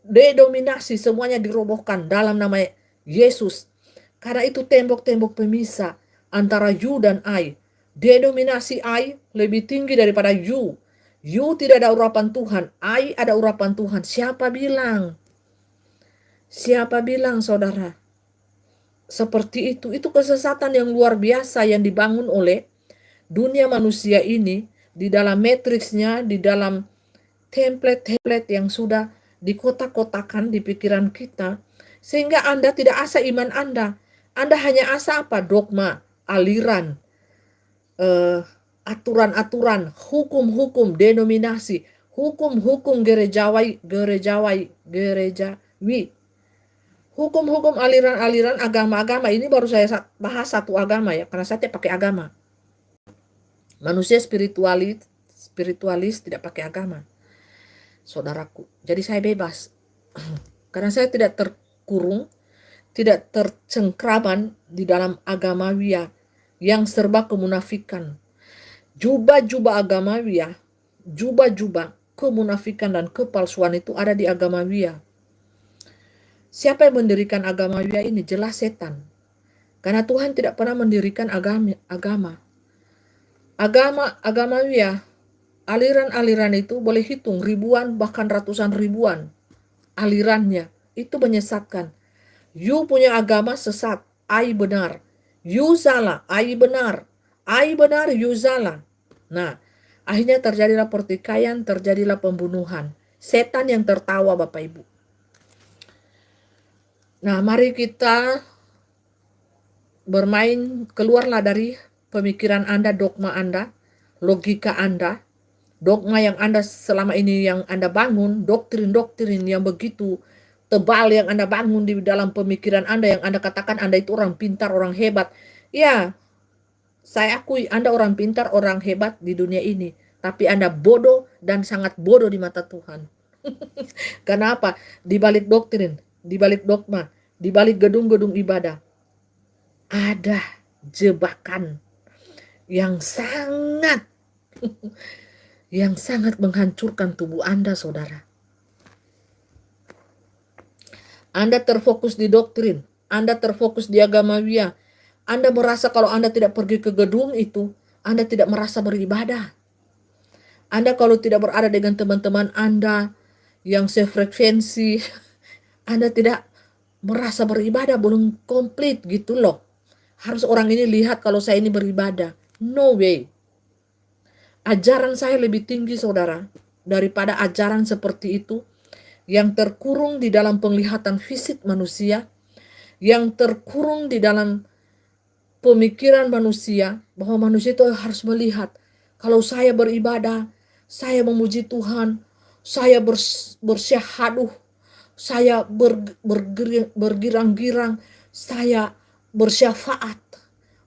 dedominasi, semuanya dirobohkan dalam nama Yesus. Karena itu tembok-tembok pemisah antara you dan I. Denominasi I lebih tinggi daripada you. You tidak ada urapan Tuhan, I ada urapan Tuhan. Siapa bilang? Siapa bilang, saudara? Seperti itu kesesatan yang luar biasa yang dibangun oleh dunia manusia ini di dalam matriksnya, di dalam template-template yang sudah dikotak-kotakan di pikiran kita, sehingga Anda tidak asa iman Anda. Anda hanya asa apa? Dogma, aliran, aturan-aturan, hukum-hukum, denominasi, hukum-hukum gerejawi, hukum-hukum aliran-aliran agama-agama. Ini baru saya bahas satu agama ya, karena saya tidak pakai agama. Manusia spiritualis tidak pakai agama, saudaraku. Jadi saya bebas. Karena saya tidak terkurung, tidak tercengkraman di dalam agamawiya yang serba kemunafikan. Jubah-jubah agamawiya, jubah-jubah kemunafikan dan kepalsuan itu ada di agamawiya. Siapa yang mendirikan agamawiya ini? Jelas setan. Karena Tuhan tidak pernah mendirikan agama. Agamawiya, aliran-aliran itu boleh hitung ribuan bahkan ratusan ribuan alirannya. Itu menyesatkan. You punya agama sesat, I benar. You salah, I benar. I benar, you salah. Nah, akhirnya terjadilah pertikaian, terjadilah pembunuhan. Setan yang tertawa, Bapak Ibu. Nah, mari kita bermain, keluarlah dari pemikiran Anda, dogma Anda, logika Anda, dogma yang Anda selama ini yang Anda bangun, doktrin-doktrin yang begitu tebal yang Anda bangun di dalam pemikiran Anda, yang Anda katakan Anda itu orang pintar, orang hebat. Ya, saya akui Anda orang pintar, orang hebat di dunia ini. Tapi Anda bodoh dan sangat bodoh di mata Tuhan. Kenapa? Di balik doktrin, di balik dogma, di balik gedung-gedung ibadah, ada jebakan yang sangat menghancurkan tubuh Anda, saudara. Anda terfokus di doktrin, Anda terfokus di agamawiya. Anda merasa kalau Anda tidak pergi ke gedung itu, Anda tidak merasa beribadah. Anda kalau tidak berada dengan teman-teman Anda yang sefrekuensi, Anda tidak merasa beribadah, belum komplit gitu loh. Harus orang ini lihat kalau saya ini beribadah. No way. Ajaran saya lebih tinggi, saudara, daripada ajaran seperti itu yang terkurung di dalam penglihatan fisik manusia, yang terkurung di dalam pemikiran manusia, bahwa manusia itu harus melihat kalau saya beribadah, saya memuji Tuhan, saya bersyahaduh, saya bergirang-girang, saya bersyafaat,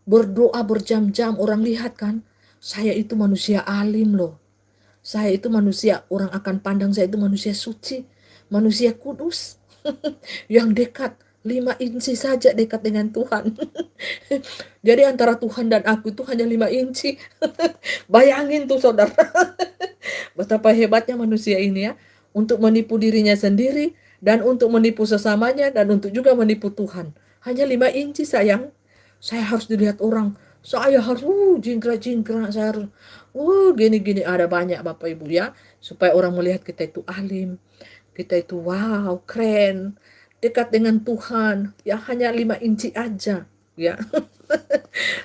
berdoa berjam-jam. Orang lihat kan, saya itu manusia alim loh. Saya itu manusia, orang akan pandang saya itu manusia suci, manusia kudus, yang dekat 5 inci saja dekat dengan Tuhan. Jadi antara Tuhan dan aku itu hanya 5 inci. Bayangin tuh saudara, betapa hebatnya manusia ini ya, untuk menipu dirinya sendiri, dan untuk menipu sesamanya, dan untuk juga menipu Tuhan. Hanya 5 inci sayang. Saya harus dilihat orang. Saya harus, jingkrak-jingkrak. Saya harus, gini-gini. Ada banyak Bapak Ibu ya. Supaya orang melihat kita itu alim. Kita itu wow, keren. Dekat dengan Tuhan. Ya hanya 5 inci aja. Ya.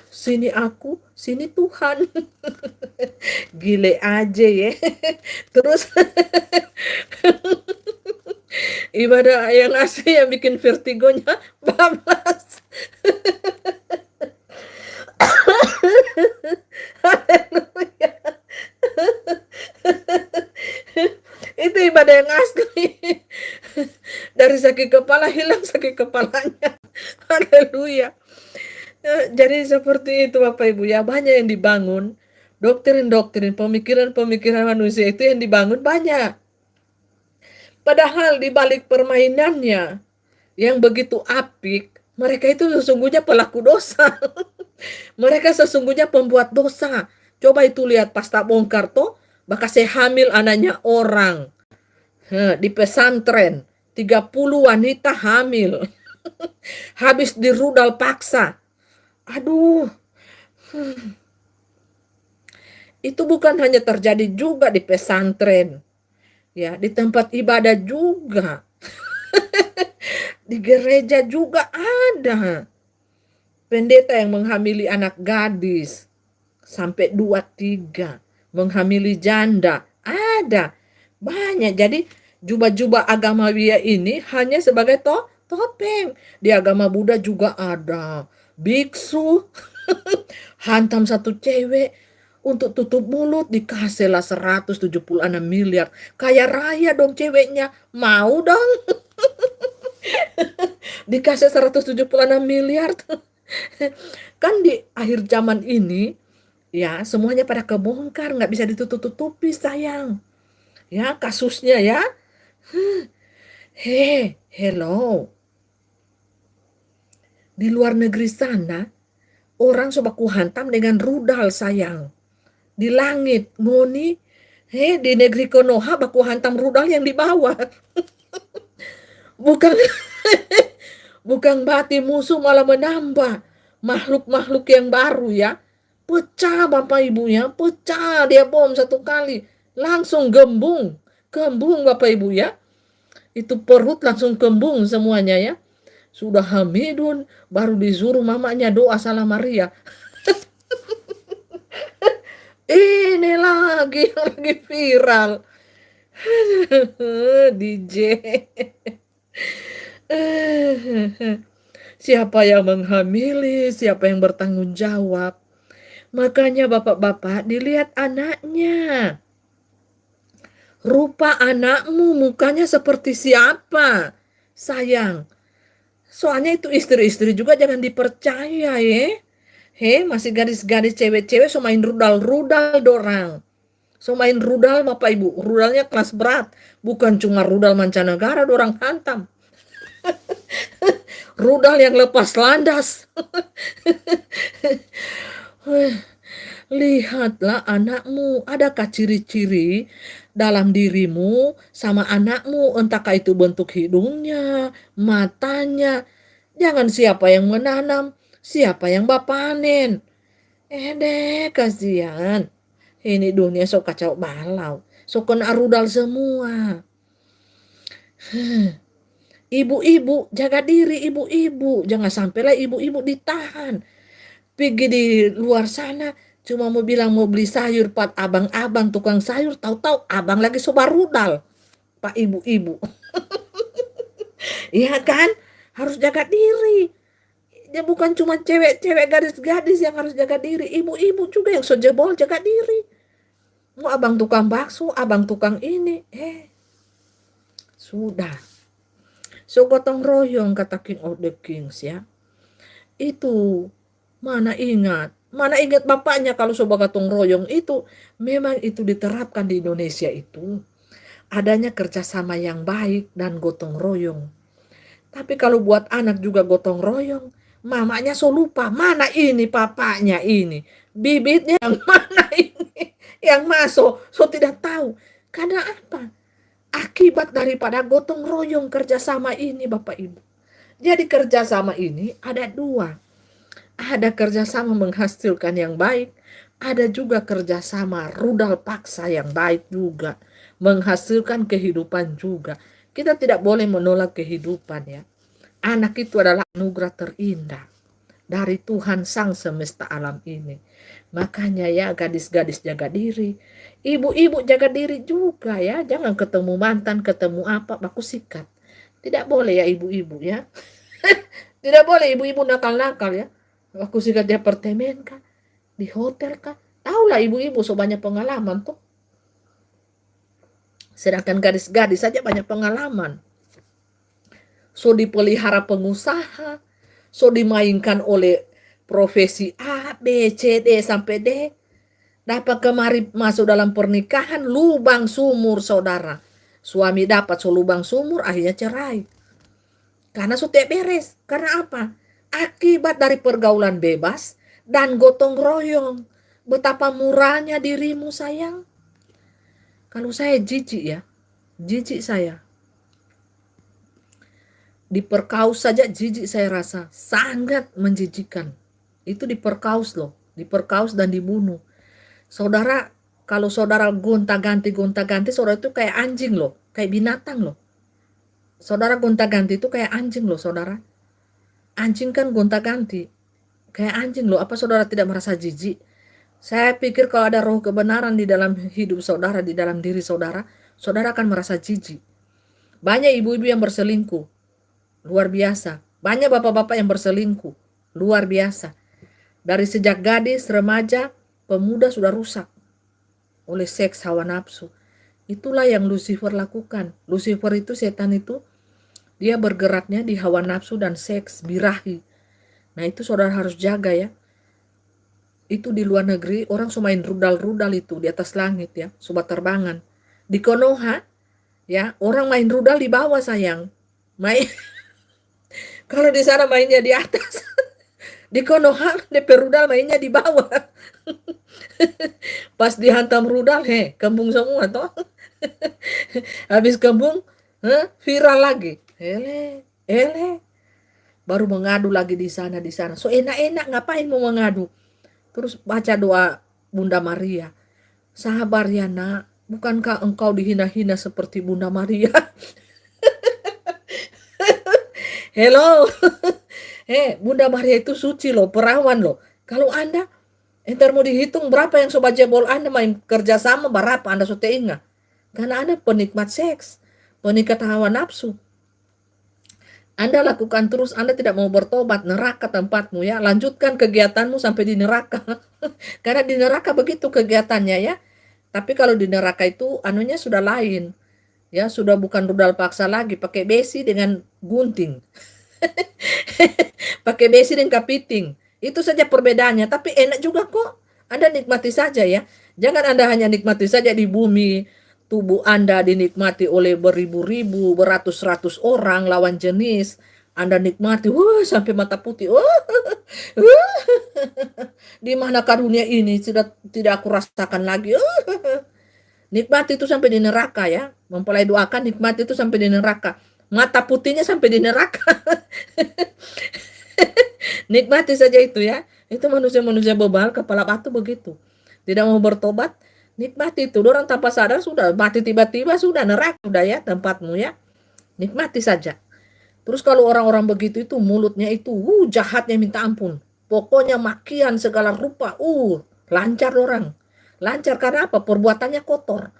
Sini aku, sini Tuhan. Gile aja ya. Terus ibadah yang asli yang bikin vertigonya bablas. Haleluya. Itu ibadah yang asli. Dari sakit kepala hilang sakit kepalanya. Haleluya. Jadi seperti itu Bapak Ibu ya, banyak yang dibangun. Doktrin-doktrin, pemikiran-pemikiran manusia itu yang dibangun banyak. Padahal di balik permainannya yang begitu apik, mereka itu sesungguhnya pelaku dosa. Mereka sesungguhnya pembuat dosa. Coba itu lihat pas tak bongkar tuh, bakal saya hamil anaknya orang. Di pesantren, 30 wanita hamil. Habis dirudal paksa. Aduh, itu bukan hanya terjadi juga di pesantren. Ya, di tempat ibadah juga. Di gereja juga ada. Pendeta yang menghamili anak gadis sampai 2-3, menghamili janda, ada banyak. Jadi jubah-jubah agamawi ini hanya sebagai topeng. Di agama Buddha juga ada biksu hantam satu cewek untuk tutup mulut, dikasihlah 176 miliar. Kaya raya dong ceweknya, mau dong. Dikasih 176 miliar. Kan di akhir zaman ini ya semuanya pada kebongkar, nggak bisa ditutup-tutupi sayang. Ya kasusnya ya. Hello. Di luar negeri sana orang sobaku hantam dengan rudal sayang. Di langit ngoni, di negeri Konoha baku hantam rudal yang di bawah. Bukan bukan mati musuh, malah menambah makhluk-makhluk yang baru ya. Pecah Bapak Ibunya, pecah dia bom satu kali. Langsung gembung. Gembung Bapak Ibu ya. Itu perut langsung gembung semuanya ya. Sudah hamidun, baru disuruh mamanya doa salam Maria. Ini lagi viral. DJ. Siapa yang menghamili, siapa yang bertanggung jawab. Makanya bapak-bapak dilihat anaknya. Rupa anakmu mukanya seperti siapa? Sayang. Soalnya itu istri-istri juga jangan dipercaya ya. Masih gadis-gadis cewek-cewek so main rudal-rudal dorang. So main rudal Bapak Ibu. Rudalnya kelas berat. Bukan cuma rudal mancanegara dorang hantam. Rudal yang lepas landas. Lihatlah anakmu, adakah ciri-ciri dalam dirimu sama anakmu, entahkah itu bentuk hidungnya, matanya. Jangan siapa yang menanam, siapa yang panen. Deh, kasihan. Ini dunia so kacau balau, so kena rudal semua. Ibu-ibu, jaga diri ibu-ibu. Jangan sampailah ibu-ibu ditahan. Pergi di luar sana, cuma mau bilang mau beli sayur, Pak abang-abang tukang sayur, tahu-tahu abang lagi sobar rudal. Pak ibu-ibu. Iya kan? Harus jaga diri. Ya bukan cuma cewek-cewek gadis-gadis yang harus jaga diri. Ibu-ibu juga yang so jebol jaga diri. Mau abang tukang bakso, abang tukang ini. Sudah. So gotong royong kata King of the Kings ya. Itu mana ingat bapaknya kalau sobat gotong royong itu memang itu diterapkan di Indonesia itu adanya kerjasama yang baik dan gotong royong. Tapi kalau buat anak juga gotong royong, mamanya so lupa, mana ini papanya ini, bibitnya yang mana ini, yang masuk, so tidak tahu. Karena apa? Akibat daripada gotong royong kerjasama ini Bapak Ibu. Jadi kerjasama ini ada dua. Ada kerjasama menghasilkan yang baik, ada juga kerjasama rudal paksa yang baik juga. Menghasilkan kehidupan juga. Kita tidak boleh menolak kehidupan ya. Anak itu adalah anugerah terindah dari Tuhan Sang Semesta alam ini. Makanya ya gadis-gadis jaga diri. Ibu-ibu jaga diri juga ya. Jangan ketemu mantan, ketemu apa, baku sikat. Tidak boleh ya ibu-ibu ya. Tidak boleh ibu-ibu nakal-nakal ya. Baku sikat di apartemen kah? Di hotel kah? Tahulah ibu-ibu so banyak pengalaman tuh. Sedangkan gadis-gadis saja banyak pengalaman. So dipelihara pengusaha, so dimainkan oleh profesi A, B, C, D, sampai D. Dapat kemari masuk dalam pernikahan, lubang sumur saudara. Suami dapat so lubang sumur, akhirnya cerai. Karena so tidak beres. Karena apa? Akibat dari pergaulan bebas dan gotong royong. Betapa murahnya dirimu sayang. Kalau saya jijik ya, jijik saya. Diperkaus saja jijik saya rasa, sangat menjijikkan. Itu diperkaus loh, diperkaus dan dibunuh. Saudara, kalau saudara gonta-ganti, saudara itu kayak anjing loh, kayak binatang loh. Saudara gonta-ganti itu kayak anjing loh saudara. Anjing kan gonta-ganti, kayak anjing loh. Apa saudara tidak merasa jijik? Saya pikir kalau ada roh kebenaran di dalam hidup saudara, di dalam diri saudara, saudara akan merasa jijik. Banyak ibu-ibu yang berselingkuh, luar biasa. Banyak bapak-bapak yang berselingkuh, luar biasa. Dari sejak gadis, remaja, pemuda sudah rusak oleh seks hawa nafsu. Itulah yang Lucifer lakukan. Lucifer itu, setan itu, dia bergeraknya di hawa nafsu dan seks birahi. Nah itu saudara harus jaga ya. Itu di luar negeri orang so main rudal-rudal itu di atas langit ya, sobat terbangan. Di Konoha ya, orang main rudal di bawah sayang. Main kalau di sana mainnya di atas. Di Konoha DP rudal mainnya di bawah. Pas dihantam rudal, kembung semua toh. Habis kembung, viral lagi. Ele. Baru mengadu lagi di sana. So enak-enak, ngapain mau mengadu? Terus baca doa Bunda Maria. Sabar ya nak, bukankah engkau dihina-hina seperti Bunda Maria? Hello. Bunda Maria itu suci loh, perawan loh. Kalau Anda, entar mau dihitung berapa yang sobat jebol Anda main kerjasama, berapa Anda sudah ingat. Karena Anda penikmat seks, penikmat hawa nafsu. Anda lakukan terus, Anda tidak mau bertobat, neraka tempatmu ya. Lanjutkan kegiatanmu sampai di neraka. Karena di neraka begitu kegiatannya ya. Tapi kalau di neraka itu anunya sudah lain. Ya, sudah bukan rudal paksa lagi, pakai besi dengan gunting. Pakai besi dan kepiting. Itu saja perbedaannya, tapi enak juga kok. Anda nikmati saja ya. Jangan Anda hanya nikmati saja di bumi. Tubuh Anda dinikmati oleh beribu-ribu, beratus-ratus orang lawan jenis. Anda nikmati, sampai mata putih. Di mana karunia ini sudah tidak aku rasakan lagi. Nikmati itu sampai di neraka ya. Mempelai doakan nikmati itu sampai di neraka. Mata putihnya sampai di neraka. Nikmati saja itu ya. Itu manusia-manusia bebal, kepala batu begitu. Tidak mau bertobat, nikmati itu. Orang tanpa sadar sudah mati tiba-tiba, sudah neraka sudah ya tempatmu ya. Nikmati saja. Terus kalau orang-orang begitu itu mulutnya itu jahatnya minta ampun. Pokoknya makian segala rupa. Lancar orang. Lancar karena apa? Perbuatannya kotor.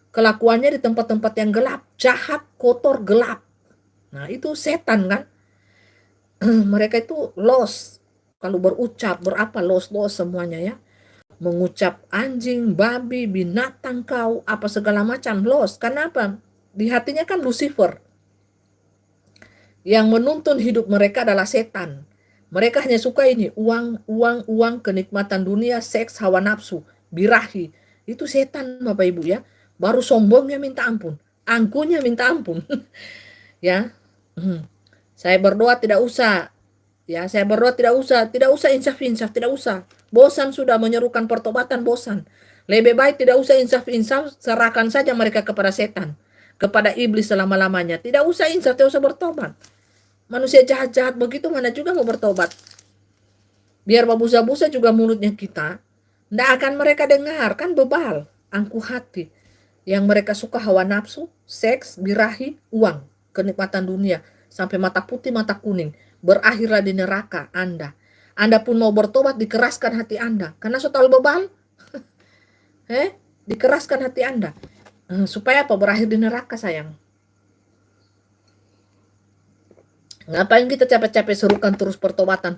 Kelakuannya di tempat-tempat yang gelap. Jahat, kotor, gelap. Nah itu setan kan. Mereka itu los. Kalau berucap, berapa los semuanya ya. Mengucap anjing, babi, binatang kau, apa segala macam los. Kenapa? Di hatinya kan Lucifer. Yang menuntun hidup mereka adalah setan. Mereka hanya suka ini, uang, kenikmatan dunia, seks, hawa nafsu, birahi. Itu setan Bapak Ibu ya. Baru sombongnya minta ampun, angkuhnya minta ampun. Ya. Saya berdoa tidak usah. Ya, saya berdoa tidak usah insaf-insaf, tidak usah. Bosan sudah menyerukan pertobatan, bosan. Lebih baik tidak usah insaf-insaf, serahkan saja mereka kepada setan, kepada iblis selama-lamanya. Tidak usah insaf, tidak usah bertobat. Manusia jahat-jahat begitu mana juga mau bertobat. Biar berbusa-busa juga mulutnya kita, tidak akan mereka dengar, kan bebal, angkuh hati. Yang mereka suka hawa nafsu, seks, birahi, uang, kenikmatan dunia, sampai mata putih, mata kuning. Berakhirlah di neraka Anda. Anda pun mau bertobat, dikeraskan hati Anda. Karena sudah bebal, dikeraskan hati Anda. Supaya apa? Berakhir di neraka, sayang. Ngapain kita capek-capek serukan terus pertobatan?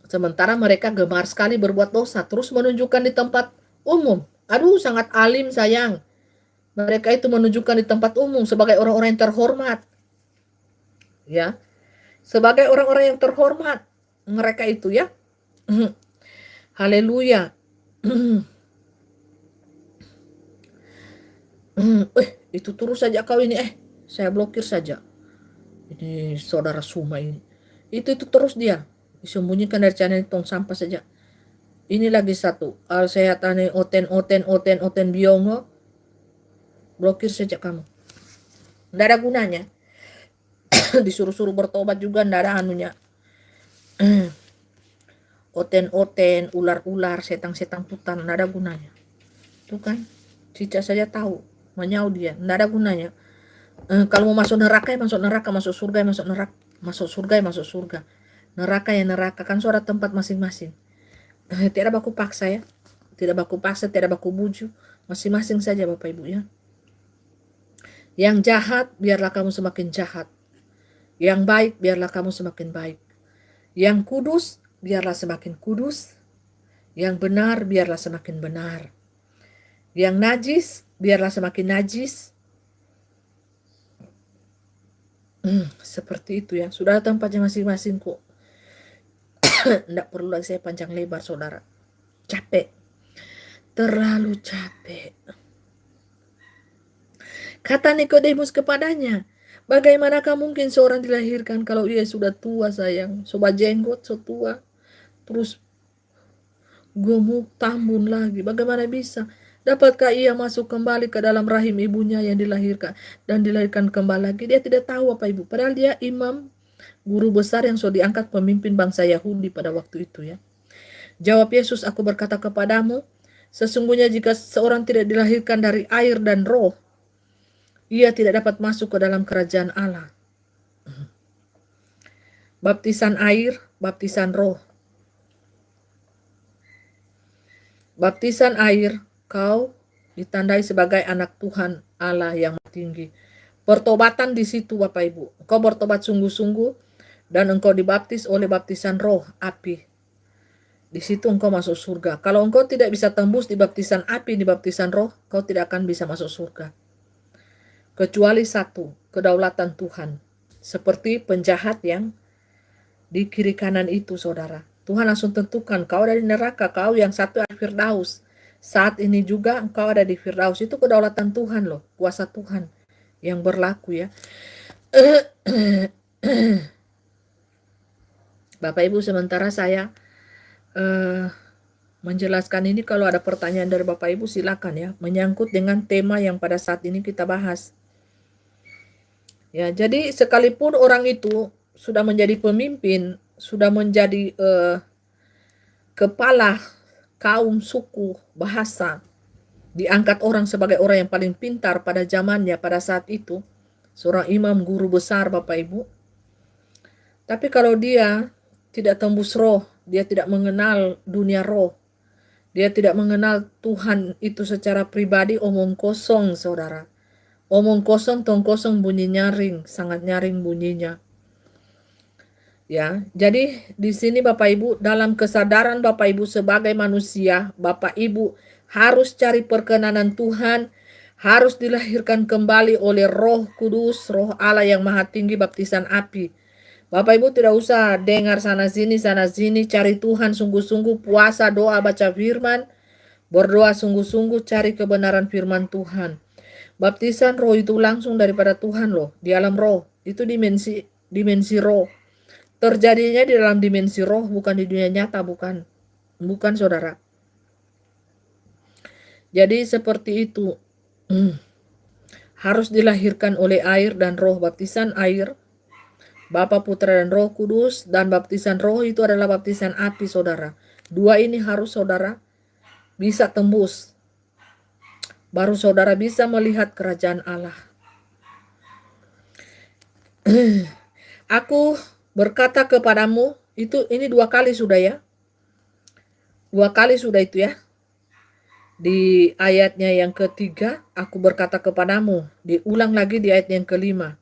Sementara mereka gemar sekali berbuat dosa, terus menunjukkan di tempat umum. Aduh, sangat alim, sayang. Mereka itu menunjukkan di tempat umum sebagai orang-orang yang terhormat. Ya, sebagai orang-orang yang terhormat mereka itu, ya. Haleluya. Itu terus saja kau ini, saya blokir saja. Ini saudara Suma ini. Itu terus dia disembunyikan dari channel tong sampah saja. Ini lagi satu, al sehatane oten biongo. Blokir saja kamu. Tidak ada gunanya. Disuruh-suruh bertobat juga tidak ada anunya. Oten, ular-ular, setang-setang putan, tidak ada gunanya. Itu kan, Cica saja tahu, menyau dia, tidak ada gunanya. Kalau mau masuk neraka ya masuk neraka, masuk surga ya masuk neraka, masuk surga ya masuk surga. Neraka ya neraka, kan suara tempat masing-masing. Tidak baku paksa, ya. Tidak baku paksa, tidak baku buju, masing-masing saja Bapak Ibu, ya. Yang jahat, biarlah kamu semakin jahat. Yang baik, biarlah kamu semakin baik. Yang kudus, biarlah semakin kudus. Yang benar, biarlah semakin benar. Yang najis, biarlah semakin najis. Seperti itu, ya. Sudah tempatnya masing-masing kok. Tidak perlu lagi saya panjang lebar, saudara. Capek. Terlalu capek. Kata Nikodemus kepadanya, bagaimanakah mungkin seorang dilahirkan kalau ia sudah tua, sayang? Sobat jenggot, so tua. Terus gemuk, tambun lagi. Bagaimana bisa? Dapatkah ia masuk kembali ke dalam rahim ibunya yang dilahirkan dan dilahirkan kembali lagi? Dia tidak tahu apa Ibu. Padahal dia imam, guru besar yang sudah diangkat pemimpin bangsa Yahudi pada waktu itu, ya. Jawab Yesus, aku berkata kepadamu, sesungguhnya jika seorang tidak dilahirkan dari air dan roh, ia tidak dapat masuk ke dalam kerajaan Allah. Baptisan air, baptisan roh. Baptisan air, kau ditandai sebagai anak Tuhan Allah yang tinggi. Pertobatan di situ Bapak Ibu. Engkau bertobat sungguh-sungguh dan engkau dibaptis oleh baptisan roh, api. Di situ engkau masuk surga. Kalau engkau tidak bisa tembus di baptisan api, di baptisan roh, kau tidak akan bisa masuk surga. Kecuali satu, kedaulatan Tuhan. Seperti penjahat yang di kiri kanan itu, saudara. Tuhan langsung tentukan, kau ada di neraka, kau yang satu ada di Firdaus. Saat ini juga engkau ada di Firdaus. Itu kedaulatan Tuhan loh, kuasa Tuhan yang berlaku, ya. Bapak Ibu, sementara saya menjelaskan ini, kalau ada pertanyaan dari Bapak Ibu silakan, ya, menyangkut dengan tema yang pada saat ini kita bahas. Ya, jadi sekalipun orang itu sudah menjadi pemimpin, sudah menjadi kepala kaum, suku, bahasa, diangkat orang sebagai orang yang paling pintar pada zamannya pada saat itu, seorang imam, guru besar Bapak Ibu. Tapi kalau dia tidak tembus roh, dia tidak mengenal dunia roh, dia tidak mengenal Tuhan itu secara pribadi, omong kosong, saudara. Omong kosong, tong kosong, bunyi nyaring, sangat nyaring bunyinya. Ya, jadi di sini Bapak Ibu, dalam kesadaran Bapak Ibu sebagai manusia, Bapak Ibu harus cari perkenanan Tuhan, harus dilahirkan kembali oleh Roh Kudus, Roh Allah yang Maha Tinggi, baptisan api. Bapak Ibu tidak usah dengar sana sini, cari Tuhan sungguh-sungguh, puasa, doa, baca firman, berdoa sungguh-sungguh, cari kebenaran firman Tuhan. Baptisan roh itu langsung daripada Tuhan loh, di alam roh. Itu dimensi roh. Terjadinya di dalam dimensi roh, bukan di dunia nyata, bukan. Bukan, saudara. Jadi seperti itu. Harus dilahirkan oleh air dan roh. Baptisan air, Bapa, Putra, dan Roh Kudus. Dan baptisan roh itu adalah baptisan api, saudara. Dua ini harus saudara bisa tembus. Baru saudara bisa melihat kerajaan Allah. Aku berkata kepadamu, ini 2 kali sudah ya. 2 kali sudah itu ya. Di ayatnya yang ketiga, aku berkata kepadamu. Diulang lagi di ayat yang kelima.